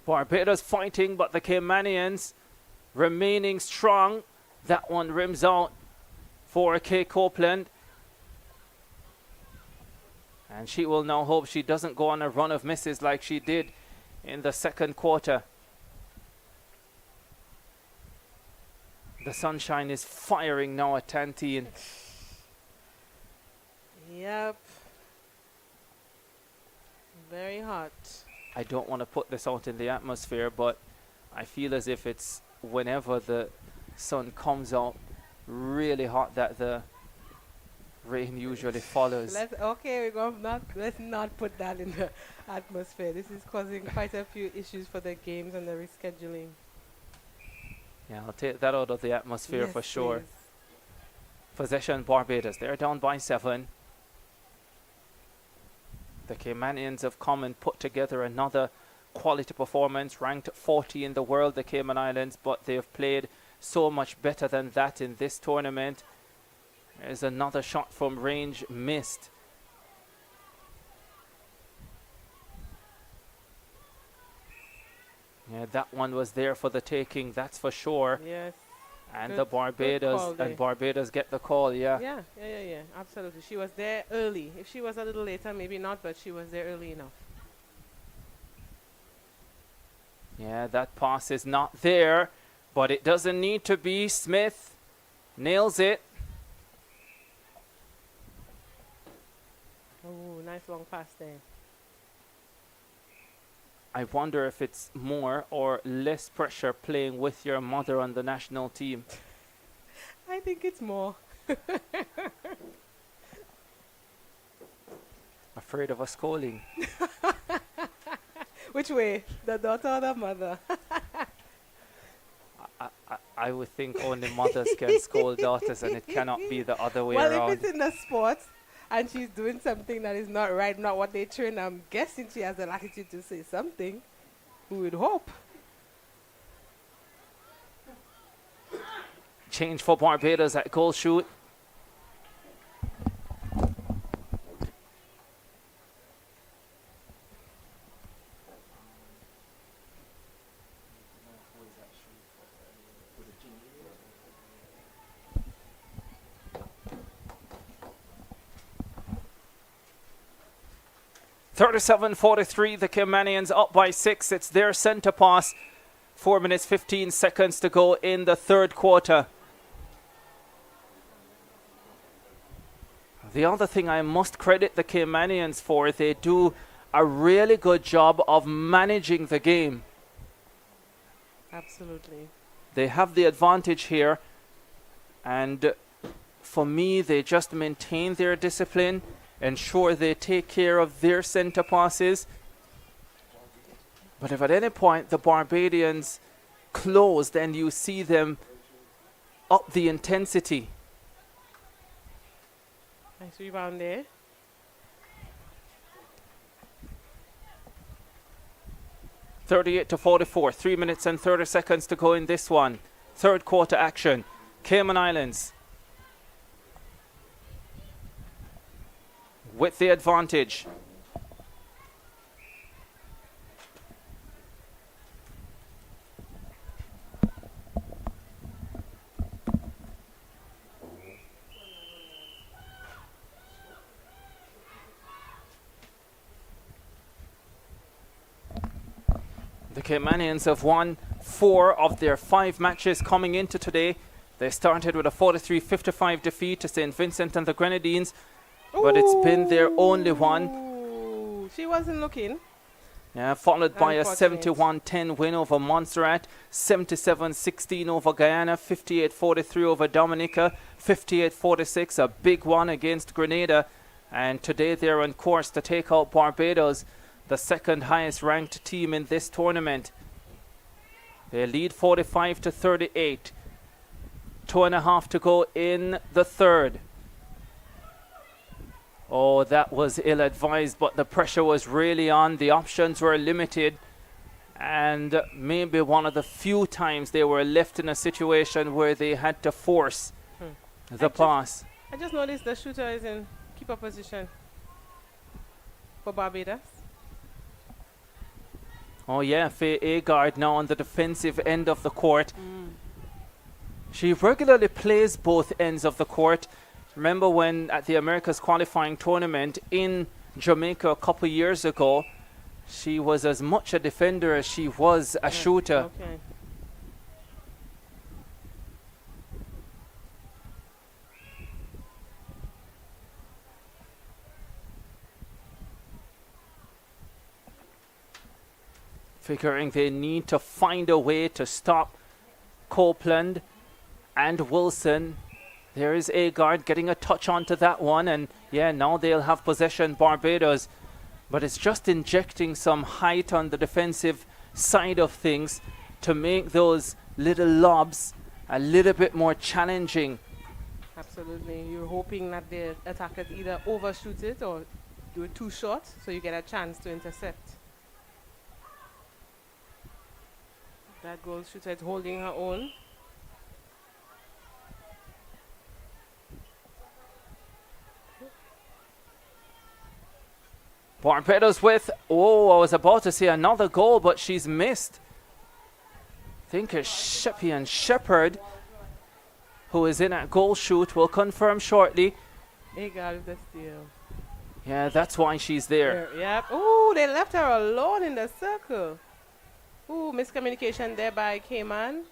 Barbados fighting, but the Caymanians remaining strong. That one rims out for Kay Copeland. And she will now hope she doesn't go on a run of misses like she did in the second quarter. The sunshine is firing now at Tanteen. Yep. Very hot. I don't want to put this out in the atmosphere, but I feel as if it's whenever the sun comes out really hot that the rain usually follows. Let's not put that in the atmosphere. This is causing quite a few issues for the games and the rescheduling. Yeah, I'll take that out of the atmosphere Yes, for sure. please. Possession Barbados. They're down by 7. The Caymanians have come and put together another quality performance, ranked 40 in the world, the Cayman Islands, but they have played so much better than that in this tournament. There's another shot from range missed. Yeah, that one was there for the taking, that's for sure. Yes. And Good- the good call Barbados there. and Barbados get the call, yeah. Yeah, absolutely. She was there early. If she was a little later, maybe not, but she was there early enough. Yeah, that pass is not there, but it doesn't need to be. Smith nails it. Oh, nice long pass there. I wonder if it's more or less pressure playing with your mother on the national team. I think it's more. Afraid of a scolding. Which way? The daughter or the mother? I would think only mothers can scold daughters, and it cannot be the other way Well, around. if it's in the sports and she's doing something that is not right, not what they train, I'm guessing she has the latitude to say something. We would hope. Change for Barbados at goal shoot. (37-43), the Caymanians up by 6. It's their centre pass. 4 minutes 15 seconds to go in the third quarter. The other thing I must credit the Caymanians for, they do a really good job of managing the game. Absolutely. They have the advantage here, and for me, they just maintain their discipline. ensure they take care of their centre passes. But if at any point the Barbadians close, then you see them up the intensity. Nice rebound there. (38-44), 3 minutes and 30 seconds to go in this one. Third quarter action. Cayman Islands with the advantage. The Caymanians have won 4 of their 5 matches coming into today. They started with a 43-55 defeat to St. Vincent and the Grenadines, but it's been their only one. Ooh, she wasn't looking. Yeah, followed by a 71-10 win over Montserrat, 77-16 over Guyana, 58-43 over Dominica, 58-46, a big one against Grenada. And today they're on course to take out Barbados, the second highest ranked team in this tournament. They lead 45-38. 2.5 to go in the third. Oh, that was ill-advised, but the pressure was really on. The options were limited, and maybe one of the few times they were left in a situation where they had to force the pass. I just noticed the shooter is in keeper position for Barbados. Oh yeah, Faye Agard now on the defensive end of the court. She regularly plays both ends of the court. Remember when at the Americas qualifying tournament in Jamaica a couple years ago, she was as much a defender as she was a shooter. Okay. Figuring they need to find a way to stop Copeland and Wilson. There is Agard getting a touch onto that one, and yeah, now they'll have possession, Barbados. But it's just injecting some height on the defensive side of things to make those little lobs a little bit more challenging. Absolutely. You're hoping that the attackers either overshoot it or do it too short, so you get a chance to intercept. That goal shooter is holding her own. Barbados with, oh, I was about to say another goal, but she's missed. I think it's Shepian Shepherd, who is in at goal shoot, will confirm shortly. Agard with the steal. Yeah, that's why she's there. Yep. Oh, they left her alone in the circle. Ooh, miscommunication there by Cayman.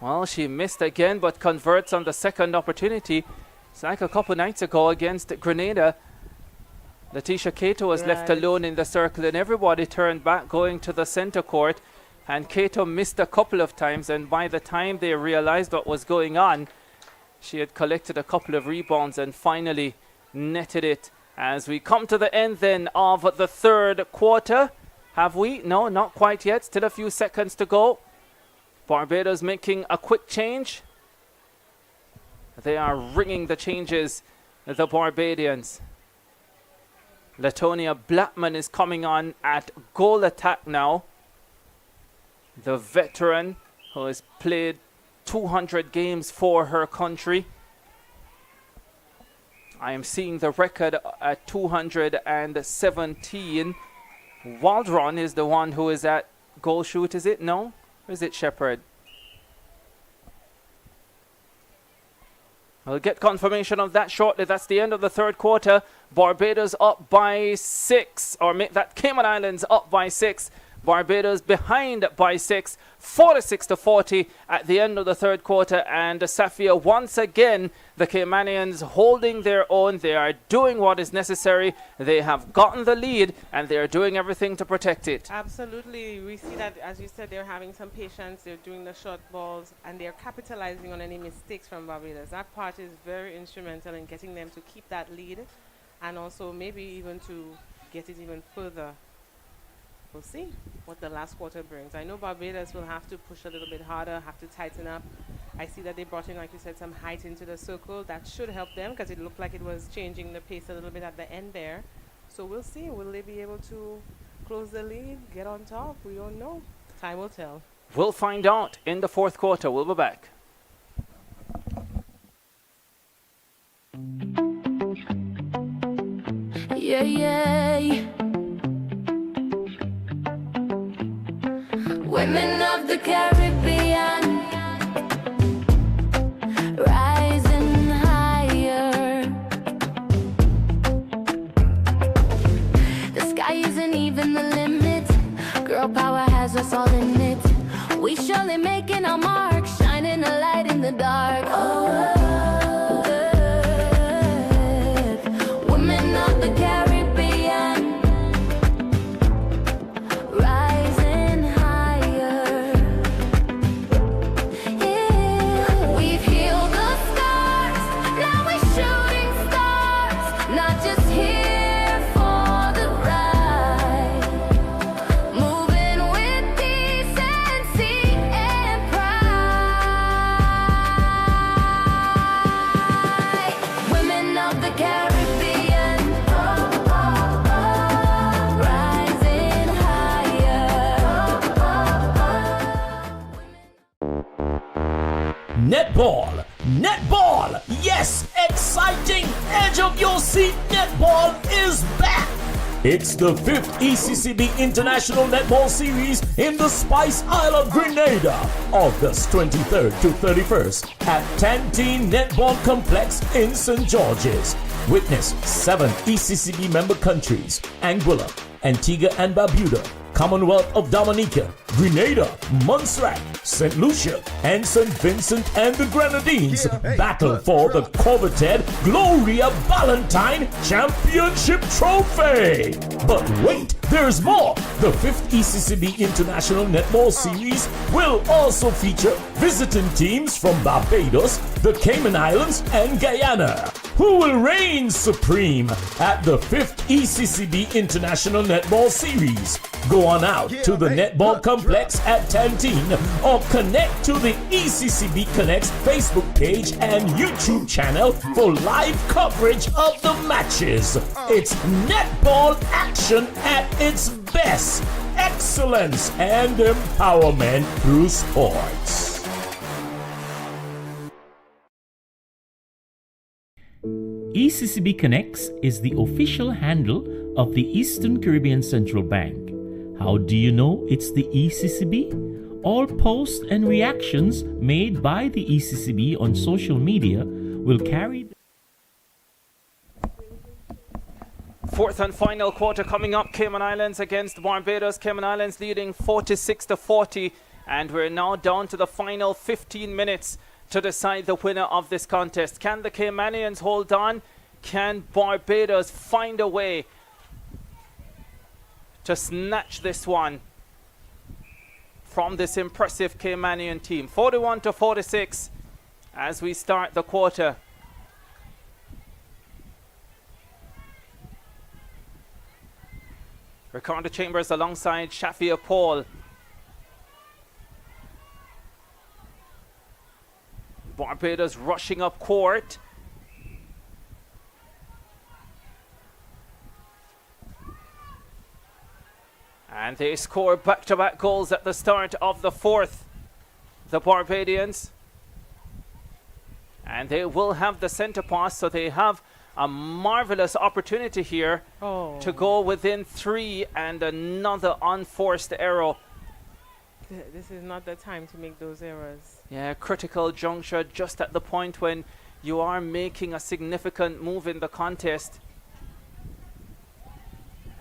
Well, she missed again, but converts on the second opportunity. It's like a couple nights ago against Grenada. Letitia Cato was left alone in the circle, and everybody turned back going to the center court. And Cato missed a couple of times, and by the time they realized what was going on, she had collected a couple of rebounds and finally netted it. As we come to the end then of the third quarter. Have we? No, not quite yet. Still a few seconds to go. Barbados making a quick change. They are ringing the changes, the Barbadians. Latonia Blackman is coming on at goal attack now. The veteran who has played 200 games for her country. I am seeing the record at 217. Waldron is the one who is at goal shoot, is it? No? Or is it Shepherd? We'll get confirmation of that shortly. That's the end of the third quarter. Barbados up by 6, or that Cayman Islands up by 6. Barbados behind by 6, 46-40 at the end of the third quarter. And Safia, once again, the Caymanians holding their own. They are doing what is necessary. They have gotten the lead, and they are doing everything to protect it. Absolutely. We see that, as you said, they're having some patience. They're doing the short balls, and they're capitalizing on any mistakes from Barbados. That part is very instrumental in getting them to keep that lead. and also maybe even to get it even further. We'll see what the last quarter brings. I know Barbados will have to push a little bit harder, have to tighten up. I see that they brought in, like you said, some height into the circle. That should help them because it looked like it was changing the pace a little bit at the end there. So we'll see. Will they be able to close the lead, get on top? We don't know. Time will tell. We'll find out in the fourth quarter. We'll be back. Yeah, yeah. Women of the Caribbean, rising higher. The sky isn't even the limit. Girl power has us all in it. We surely making our mark, shining a light in the dark. Oh. Women of the Caribbean, rising higher. Yeah. We've healed the scars, now we're shooting stars, not just here for the ride. Moving with decency and pride. Women of the Caribbean. Netball, netball, yes, exciting edge of your seat netball is back. It's the 5th ECCB International Netball Series in the Spice Isle of Grenada, August 23rd to 31st at Tanteen Netball Complex in St. George's. Witness 7 ECCB member countries: Anguilla, Antigua and Barbuda, Commonwealth of Dominica, Grenada, Montserrat, St. Lucia, and St. Vincent and the Grenadines battle for the coveted Gloria Valentine Championship Trophy. But wait, there's more. The 5th ECCB International Netball Series will also feature visiting teams from Barbados, the Cayman Islands, and Guyana, who will reign supreme at the 5th ECCB International Netball Series. Go on out to the Netball Complex at Tanteen or connect to the ECCB Connect's Facebook page and YouTube channel for live coverage of the matches. It's netball action at its best. Excellence and empowerment through sports. ECCB Connects is the official handle of the Eastern Caribbean Central Bank. How do you know it's the ECCB? All posts and reactions made by the ECCB on social media will carry. Fourth and final quarter coming up. Cayman Islands against Barbados. Cayman Islands leading 46-40, and we're now down to the final 15 minutes to decide the winner of this contest. Can the Caymanians hold on? Can Barbados find a way to snatch this one from this impressive Caymanian team? 41-46 as we start the quarter. Ricardo Chambers alongside Shafia Paul. Barbados rushing up court. And they score back-to-back goals at the start of the fourth, the Barbadians. And they will have the centre pass, so they have a marvelous opportunity here to go within 3 and another unforced error. This is not the time to make those errors. Yeah, critical juncture just at the point when you are making a significant move in the contest.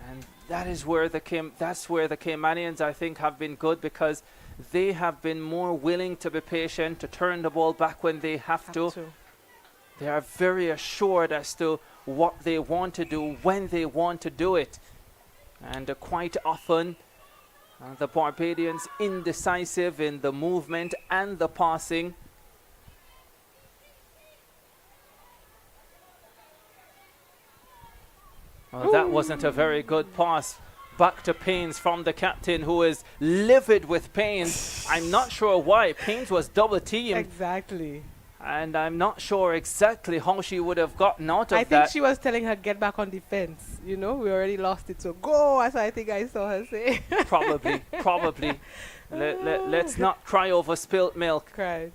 And that is where that's where the Caymanians, I think, have been good, because they have been more willing to be patient, to turn the ball back when they have to. They are very assured as to what they want to do, when they want to do it. And quite often, the Barbadians indecisive in the movement and the passing. Well, that wasn't a very good pass. Back to Paynes from the captain, who is livid with Paynes. I'm not sure why. Paynes was double teamed. Exactly. And I'm not sure exactly how she would have gotten out of I that. think she was telling her, get back on defense. You know, we already lost it, so go. That's what I think I saw her say. Probably. Let's not cry over spilt milk. Cry.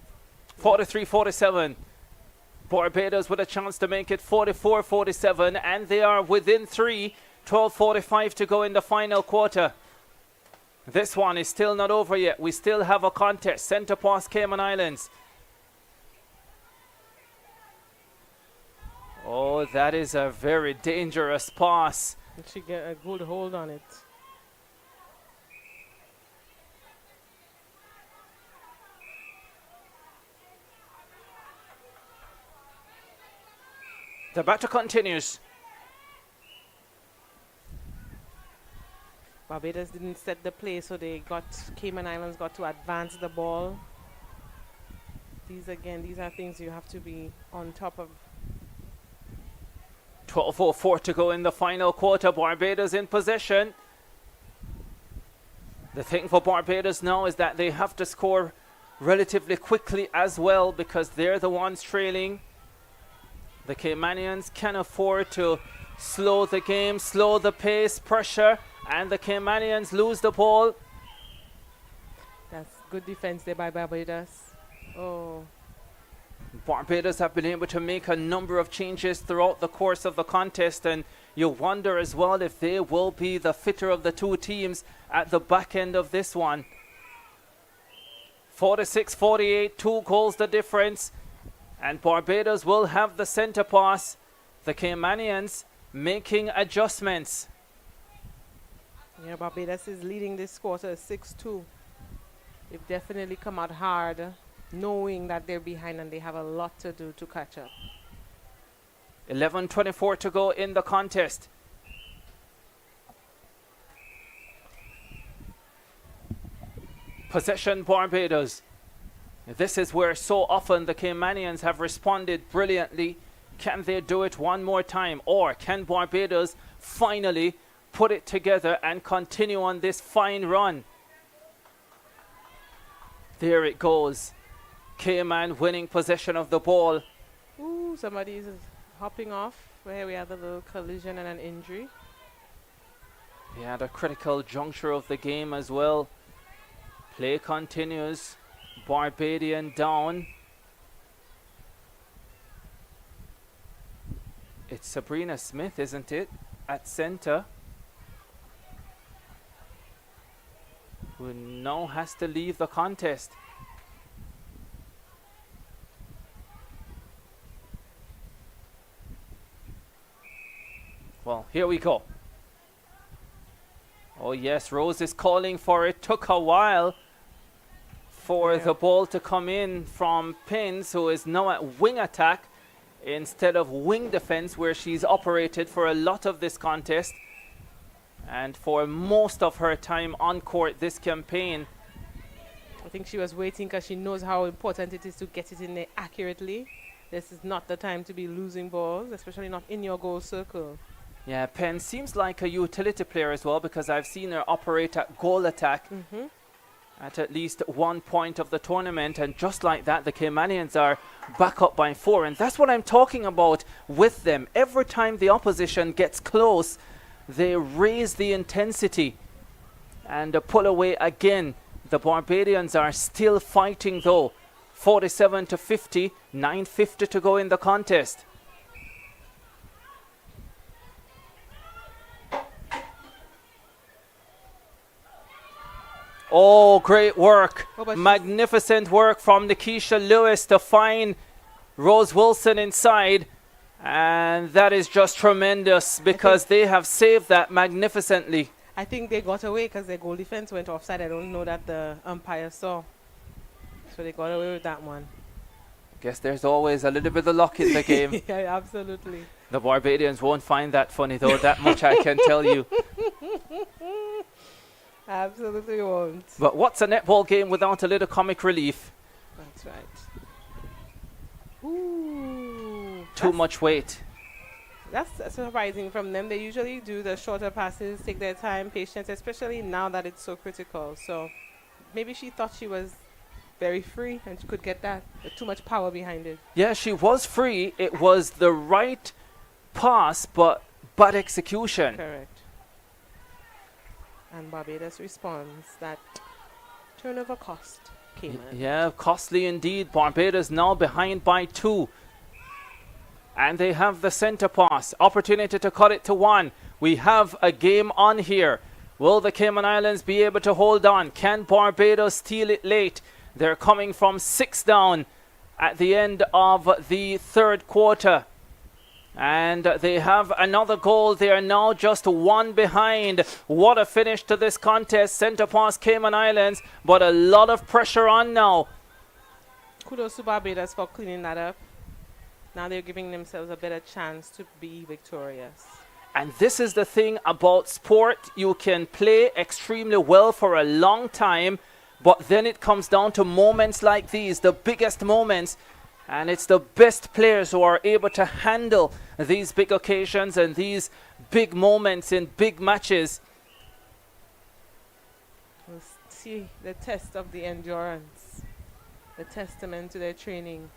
43-47. Barbados with a chance to make it 44-47, and they are within 3. 12:45 to go in the final quarter. This one is still not over yet. We still have a contest. Centre pass, Cayman Islands. Oh, that is a very dangerous pass. And she get a good hold on it. The battle continues. Barbados didn't set the play, so Cayman Islands got to advance the ball. These are things you have to be on top of. 12:04 to go in the final quarter. Barbados in possession. The thing for Barbados now is that they have to score relatively quickly as well, because they're the ones trailing. The Caymanians can afford to slow the game, slow the pace, pressure, and the Caymanians lose the ball. That's good defense there by Barbados. Oh. Barbados have been able to make a number of changes throughout the course of the contest, and you wonder as well if they will be the fitter of the two teams at the back end of this one. 46-48, 2 goals the difference, and Barbados will have the centre pass. The Caymanians making adjustments. Yeah, Barbados is leading this quarter 6-2. They've definitely come out hard, knowing that they're behind and they have a lot to do to catch up. 11:24 to go in the contest. Possession Barbados. This is where so often the Caymanians have responded brilliantly. Can they do it one more time, or can Barbados finally put it together and continue on this fine run? There it goes. Cayman winning possession of the ball. Ooh, somebody is hopping off. Where we have a little collision and an injury. Yeah, the critical juncture of the game as well. Play continues. Barbadian down. It's Sabrina Smith, isn't it? At centre. Who now has to leave the contest. Well, here we go. Oh yes, Rose is calling for it. Took a while for the ball to come in from Paynes, who is now at wing attack instead of wing defense, where she's operated for a lot of this contest and for most of her time on court this campaign. I think she was waiting because she knows how important it is to get it in there accurately. This is not the time to be losing balls, especially not in your goal circle. Yeah, Penn seems like a utility player as well, because I've seen her operate at goal attack at least one point of the tournament, and just like that the Caymanians are back up by 4, and that's what I'm talking about with them. Every time the opposition gets close, they raise the intensity and pull away again. The Barbadians are still fighting though. 47-50, 9:50 to go in the contest. Oh, great work. Magnificent work from Nikisha Lewis to find Rose Wilson inside. And that is just tremendous, because they have saved that magnificently. I think they got away because their goal defense went offside. I don't know that the umpire saw. So they got away with that one. Guess there's always a little bit of luck in the game. Yeah, absolutely. The Barbadians won't find that funny though, that much I can tell you. Absolutely won't. But what's a netball game without a little comic relief? That's right. Ooh. Too much weight. That's surprising from them. They usually do the shorter passes, take their time, patience, especially now that it's so critical. So maybe she thought she was very free and she could get that. But too much power behind it. Yeah, she was free. It was the right pass, but bad execution. Correct. And Barbados responds that turnover cost Cayman. Yeah, costly indeed. Barbados now behind by 2. And they have the center pass. Opportunity to cut it to 1. We have a game on here. Will the Cayman Islands be able to hold on? Can Barbados steal it late? They're coming from 6 down at the end of the third quarter. And they have another goal. They are now just 1 behind. What a finish to this contest. Center pass Cayman Islands, but a lot of pressure on now. Kudos to Barbados for cleaning that up. Now they're giving themselves a better chance to be victorious. And this is the thing about sport. You can play extremely well for a long time, but then it comes down to moments like these, the biggest moments. And it's the best players who are able to handle these big occasions and these big moments in big matches. We'll see the test of the endurance, the testament to their training.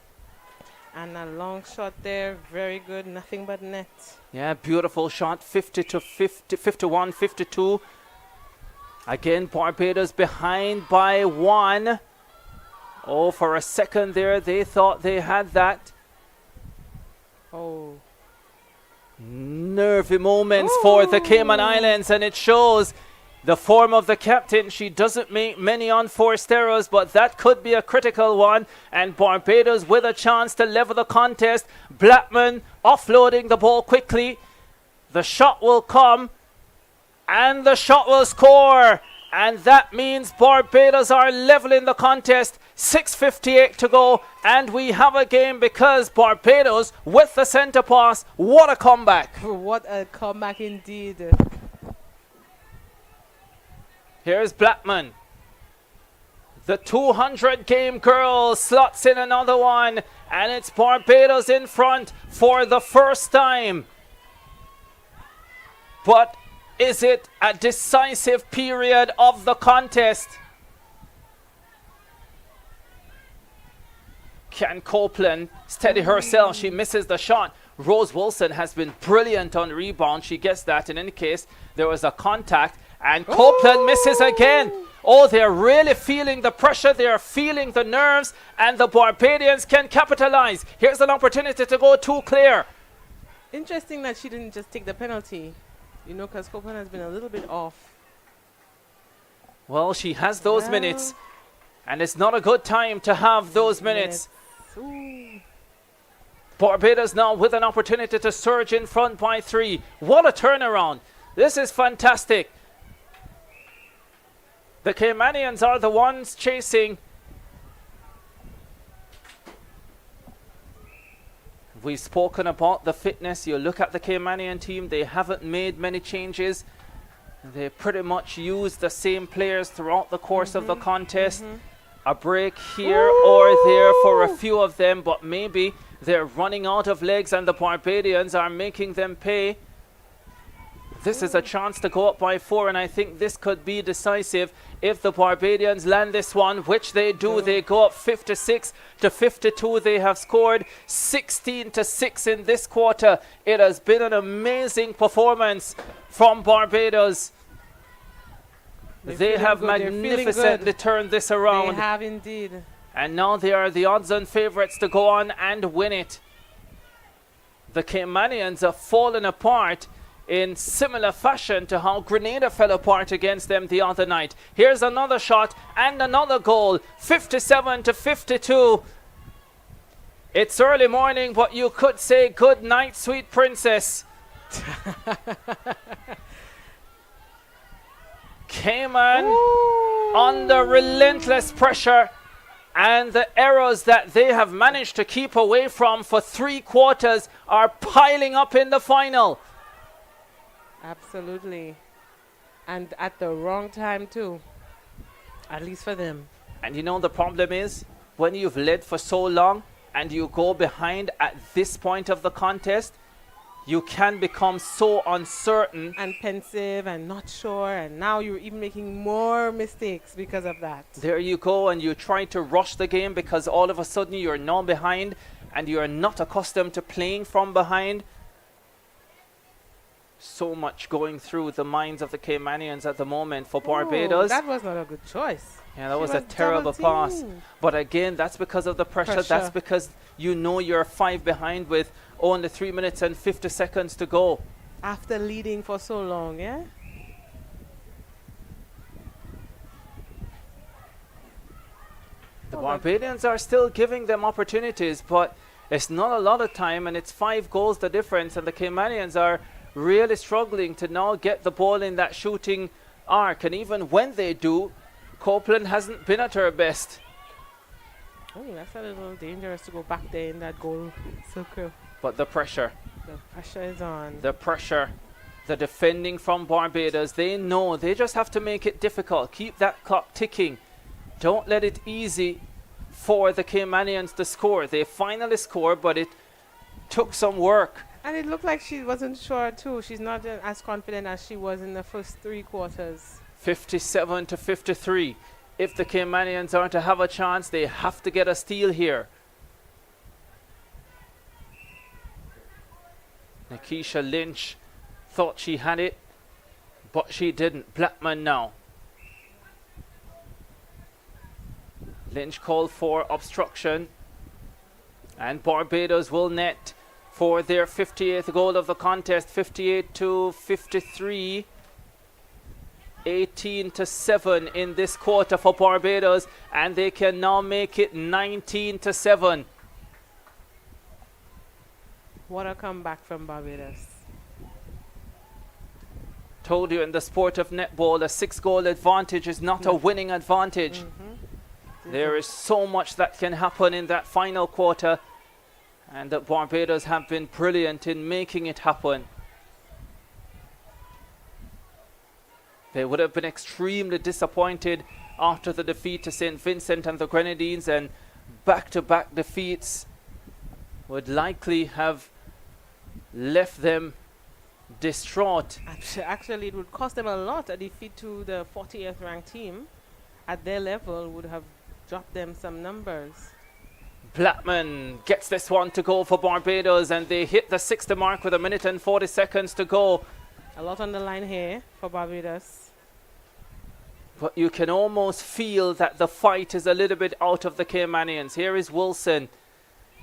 And a long shot there, very good, nothing but net. Yeah, beautiful shot, 50 to 50, 51, 52. Again, Barbados behind by 1. Oh, for a second there, they thought they had that. Oh. Nervy moments for the Cayman Islands, and it shows the form of the captain. She doesn't make many unforced errors, but that could be a critical one. And Barbados with a chance to level the contest. Blackman offloading the ball quickly. The shot will come, and the shot will score. And that means Barbados are leveling the contest. 6:58 to go, and we have a game because Barbados with the center pass. What a comeback. What a comeback indeed. Here's Blackman. The 200 game girl slots in another one, and it's Barbados in front for the first time. But is it a decisive period of the contest? Can Copeland steady herself? She misses the shot. Rose Wilson has been brilliant on rebound. She gets that. In any case, there was a contact, and Copeland misses again. Oh, they're really feeling the pressure. They're feeling the nerves, and the Barbadians can capitalize. Here's an opportunity to go too clear. Interesting that she didn't just take the penalty, you know, because Copeland has been a little bit off. Well, she has those minutes, and it's not a good time to have those minutes. Ooh. Barbados now with an opportunity to surge in front by 3. What a turnaround. This is fantastic. The Caymanians are the ones chasing. We've spoken about the fitness. You look at the Caymanian team, they haven't made many changes. They pretty much use the same players throughout the course of the contest. A break here or there for a few of them, but maybe they're running out of legs and the Barbadians are making them pay. This is a chance to go up by 4, and I think this could be decisive if the Barbadians land this one, which they do. They go up 56 to 52. They have scored 16 to 6 in this quarter. It has been an amazing performance from Barbados. They have magnificently turned this around. They have indeed. And now they are the odds-on favorites to go on and win it. The Caymanians have fallen apart in similar fashion to how Grenada fell apart against them the other night. Here's another shot and another goal. 57 to 52. It's early morning, but you could say good night, sweet princess. Cayman under relentless pressure, and the errors that they have managed to keep away from for 3 quarters are piling up in the final. Absolutely. And at the wrong time too. At least for them. And you know the problem is, when you've led for so long and you go behind at this point of the contest, you can become so uncertain. And pensive and not sure, and now you're even making more mistakes because of that. There you go, and you try to rush the game because all of a sudden you're now behind and you're not accustomed to playing from behind. So much going through the minds of the Caymanians at the moment for Barbados. That was not a good choice. Yeah, that was a terrible pass. But again, that's because of the pressure. That's because you know you're 5 behind with only 3 minutes and 50 seconds to go. After leading for so long, yeah? The Barbadians are still giving them opportunities, but it's not a lot of time, and it's 5 goals the difference, and the Caymanians are really struggling to now get the ball in that shooting arc. And even when they do, Copeland hasn't been at her best. Oh, that's a little dangerous to go back there in that goal circle. But the pressure. The pressure is on. The pressure. The defending from Barbados. They know they just have to make it difficult. Keep that clock ticking. Don't let it easy for the Caymanians to score. They finally scored, but it took some work. And it looked like she wasn't sure too. She's not as confident as she was in the first 3 quarters. 57 to 53. If the Caymanians are to have a chance, they have to get a steal here. Nikisha Lynch thought she had it, but she didn't. Blackman now. Lynch called for obstruction, and Barbados will net for their 58th goal of the contest. 58 to 53. 18 to 7 in this quarter for Barbados, and they can now make it 19 to 7. What a comeback from Barbados. Told you in the sport of netball, a 6-goal advantage is not a winning advantage. There is so much that can happen in that final quarter, and the Barbados have been brilliant in making it happen. They would have been extremely disappointed after the defeat to St. Vincent and the Grenadines, and back-to-back defeats would likely have left them distraught. Actually, it would cost them a lot. A defeat to the 40th ranked team at their level would have dropped them some numbers. Blackman gets this one to go for Barbados, and they hit the 60 mark with 1 minute and 40 seconds to go. A lot on the line here for Barbados. But you can almost feel that the fight is a little bit out of the Caymanians. Here is Wilson.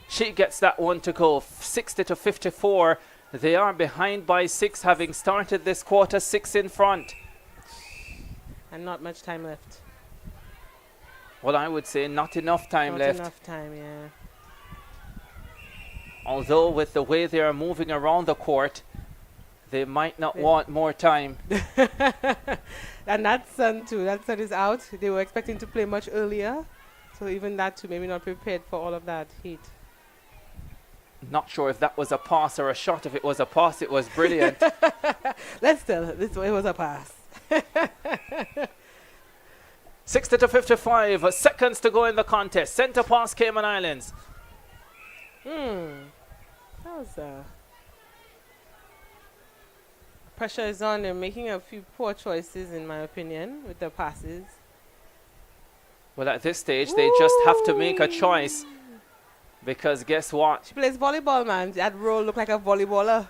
She gets that one to go. 60 to 54. They are behind by 6, having started this quarter 6 in front. And not much time left. Well, I would say not enough time left. Not enough time, yeah. Although with the way they are moving around the court, they might not want more time. And that sun too, that sun is out. They were expecting to play much earlier. So even that too, maybe not prepared for all of that heat. Not sure if that was a pass or a shot. If it was a pass, it was brilliant. Let's tell it, it was a pass. 60 to 55, seconds to go in the contest. Centre pass, Cayman Islands. That was pressure is on. They're making a few poor choices, in my opinion, with the passes. Well, at this stage, they just have to make a choice. Because guess what? She plays volleyball, man. That role looked like a volleyballer.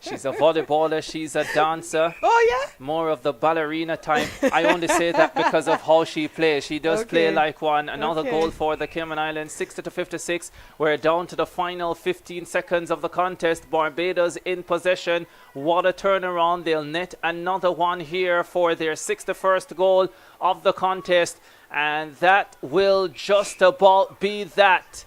She's a volleyballer. She's a dancer. Oh, yeah? More of the ballerina type. I only say that because of how she plays. She does play like one. Another goal for the Cayman Islands. 60 to 56. We're down to the final 15 seconds of the contest. Barbados in possession. What a turnaround. They'll net another one here for their 61st goal of the contest. And that will just about be that.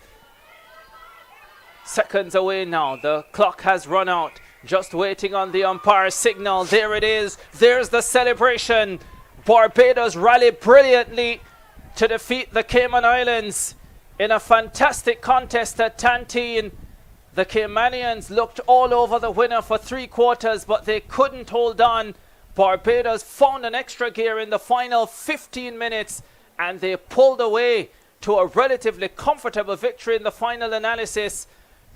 Seconds away now. The clock has run out. Just waiting on the umpire signal. There it is. There's the celebration. Barbados rallied brilliantly to defeat the Cayman Islands in a fantastic contest at Tanteen. The Caymanians looked all over the winner for 3 quarters, but they couldn't hold on. Barbados found an extra gear in the final 15 minutes, and they pulled away to a relatively comfortable victory in the final analysis.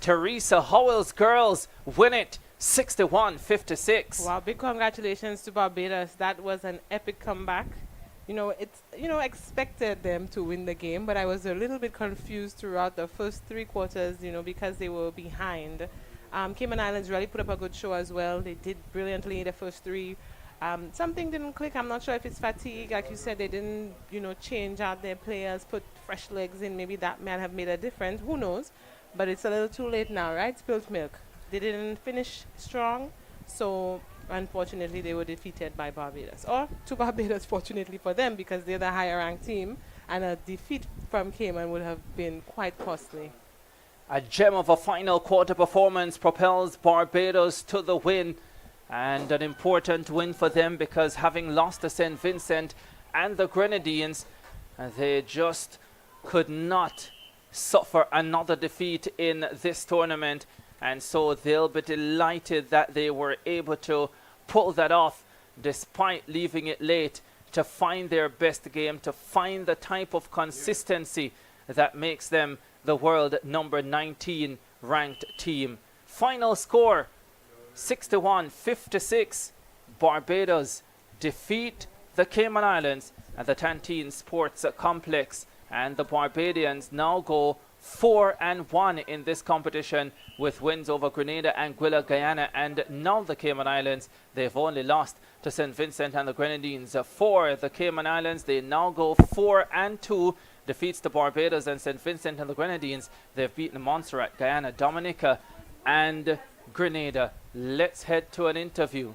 Teresa Howell's girls win it 61-56. Wow, big congratulations to Barbados. That was an epic comeback. It's expected them to win the game, but I was a little bit confused throughout the first 3 quarters, because they were behind. Cayman Islands really put up a good show as well. They did brilliantly the first 3. Something didn't click. I'm not sure if it's fatigue. Like you said, they didn't, change out their players, put fresh legs in. Maybe that might have made a difference. Who knows? But it's a little too late now, right? Spilt milk. They didn't finish strong, so unfortunately they were defeated by Barbados. Or to Barbados, fortunately for them, because they're the higher ranked team, and a defeat from Cayman would have been quite costly. A gem of a final quarter performance propels Barbados to the win, and an important win for them because having lost to St. Vincent and the Grenadines, they just could not suffer another defeat in this tournament, and so they'll be delighted that they were able to pull that off despite leaving it late, to find their best game, to find the type of consistency that makes them the world number 19 ranked team. Final score 61-56. Barbados defeat the Cayman Islands at the Tanteen Sports Complex, and the Barbadians now go 4-1 in this competition with wins over Grenada, Anguilla, Guyana, and now the Cayman Islands. They've only lost to St. Vincent and the Grenadines. For the Cayman Islands, they now go 4-2. Defeats to Barbados and St. Vincent and the Grenadines. They've beaten Montserrat, Guyana, Dominica, and Grenada. Let's head to an interview.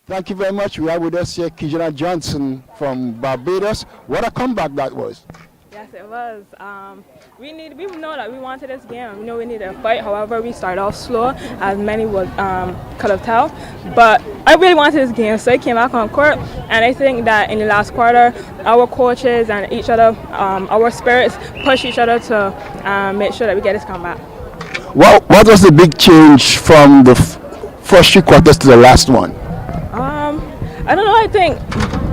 Thank you very much. We have with us here Kijana Johnson from Barbados. What a comeback that was. Yes, it was. We know that we wanted this game. We know we needed a fight. However, we started off slow, as many would could have tell. But I really wanted this game, so I came back on court. And I think that in the last quarter, our coaches and each other, our spirits push each other to make sure that we get this comeback. What was the big change from the first 3 quarters to the last one? I don't know. I think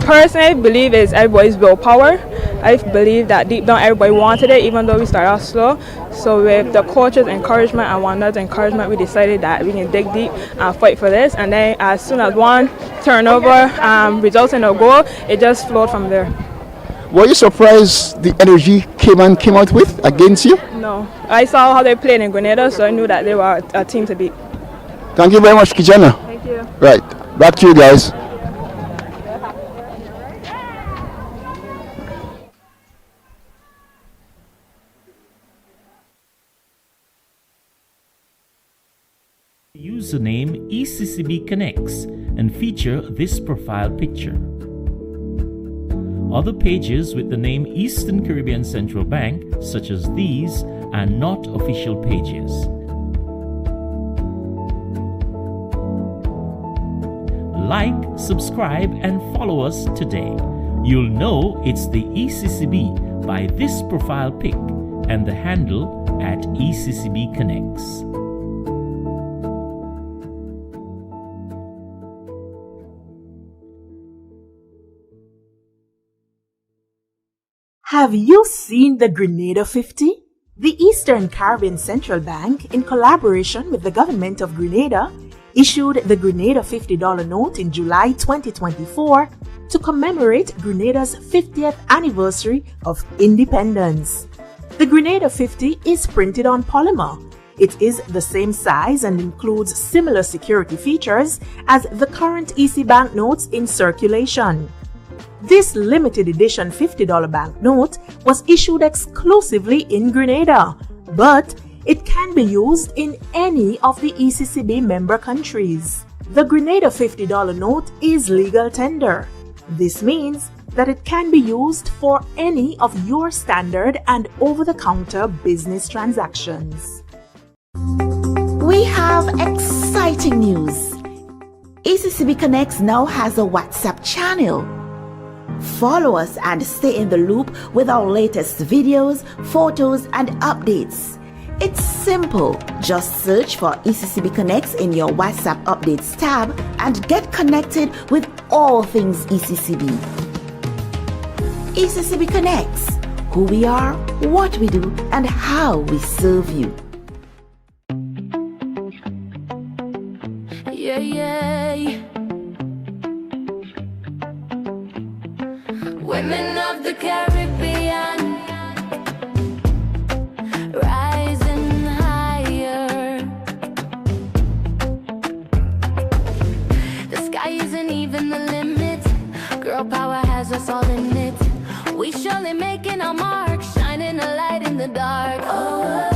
personally, I believe it's everybody's willpower. I believe that deep down everybody wanted it, even though we started off slow. So with the coach's encouragement and one another's encouragement, we decided that we can dig deep and fight for this. And then as soon as one turnover results in a goal, it just flowed from there. Were you surprised the energy Cayman came out with against you? No. I saw how they played in Grenada, so I knew that they were a team to beat. Thank you very much, Kijana. Thank you. Right. Back to you guys. Username ECCB Connects and feature this profile picture. Other pages with the name Eastern Caribbean Central Bank, such as these, are not official pages. Like, subscribe, and follow us today. You'll know it's the ECCB by this profile pic and the handle at ECCB Connects. Have you seen the Grenada 50? The Eastern Caribbean Central Bank, in collaboration with the government of Grenada, issued the Grenada $50 note in July 2024 to commemorate Grenada's 50th anniversary of independence. The Grenada 50 is printed on polymer. It is the same size and includes similar security features as the current EC banknotes in circulation. This limited edition $50 banknote was issued exclusively in Grenada, but it can be used in any of the ECCB member countries. The Grenada $50 note is legal tender. This means that it can be used for any of your standard and over-the-counter business transactions. We have exciting news. ECCB Connects now has a WhatsApp channel. Follow us and stay in the loop with our latest videos, photos, and updates. It's simple. Just search for ECCB Connects in your WhatsApp Updates tab and get connected with all things ECCB. ECCB Connects. Who we are, what we do, and how we serve you. Yeah, yeah. Women of the Caribbean, rising higher. The sky isn't even the limit. Girl power has us all in it. We surely making our mark, shining a light in the dark. Oh.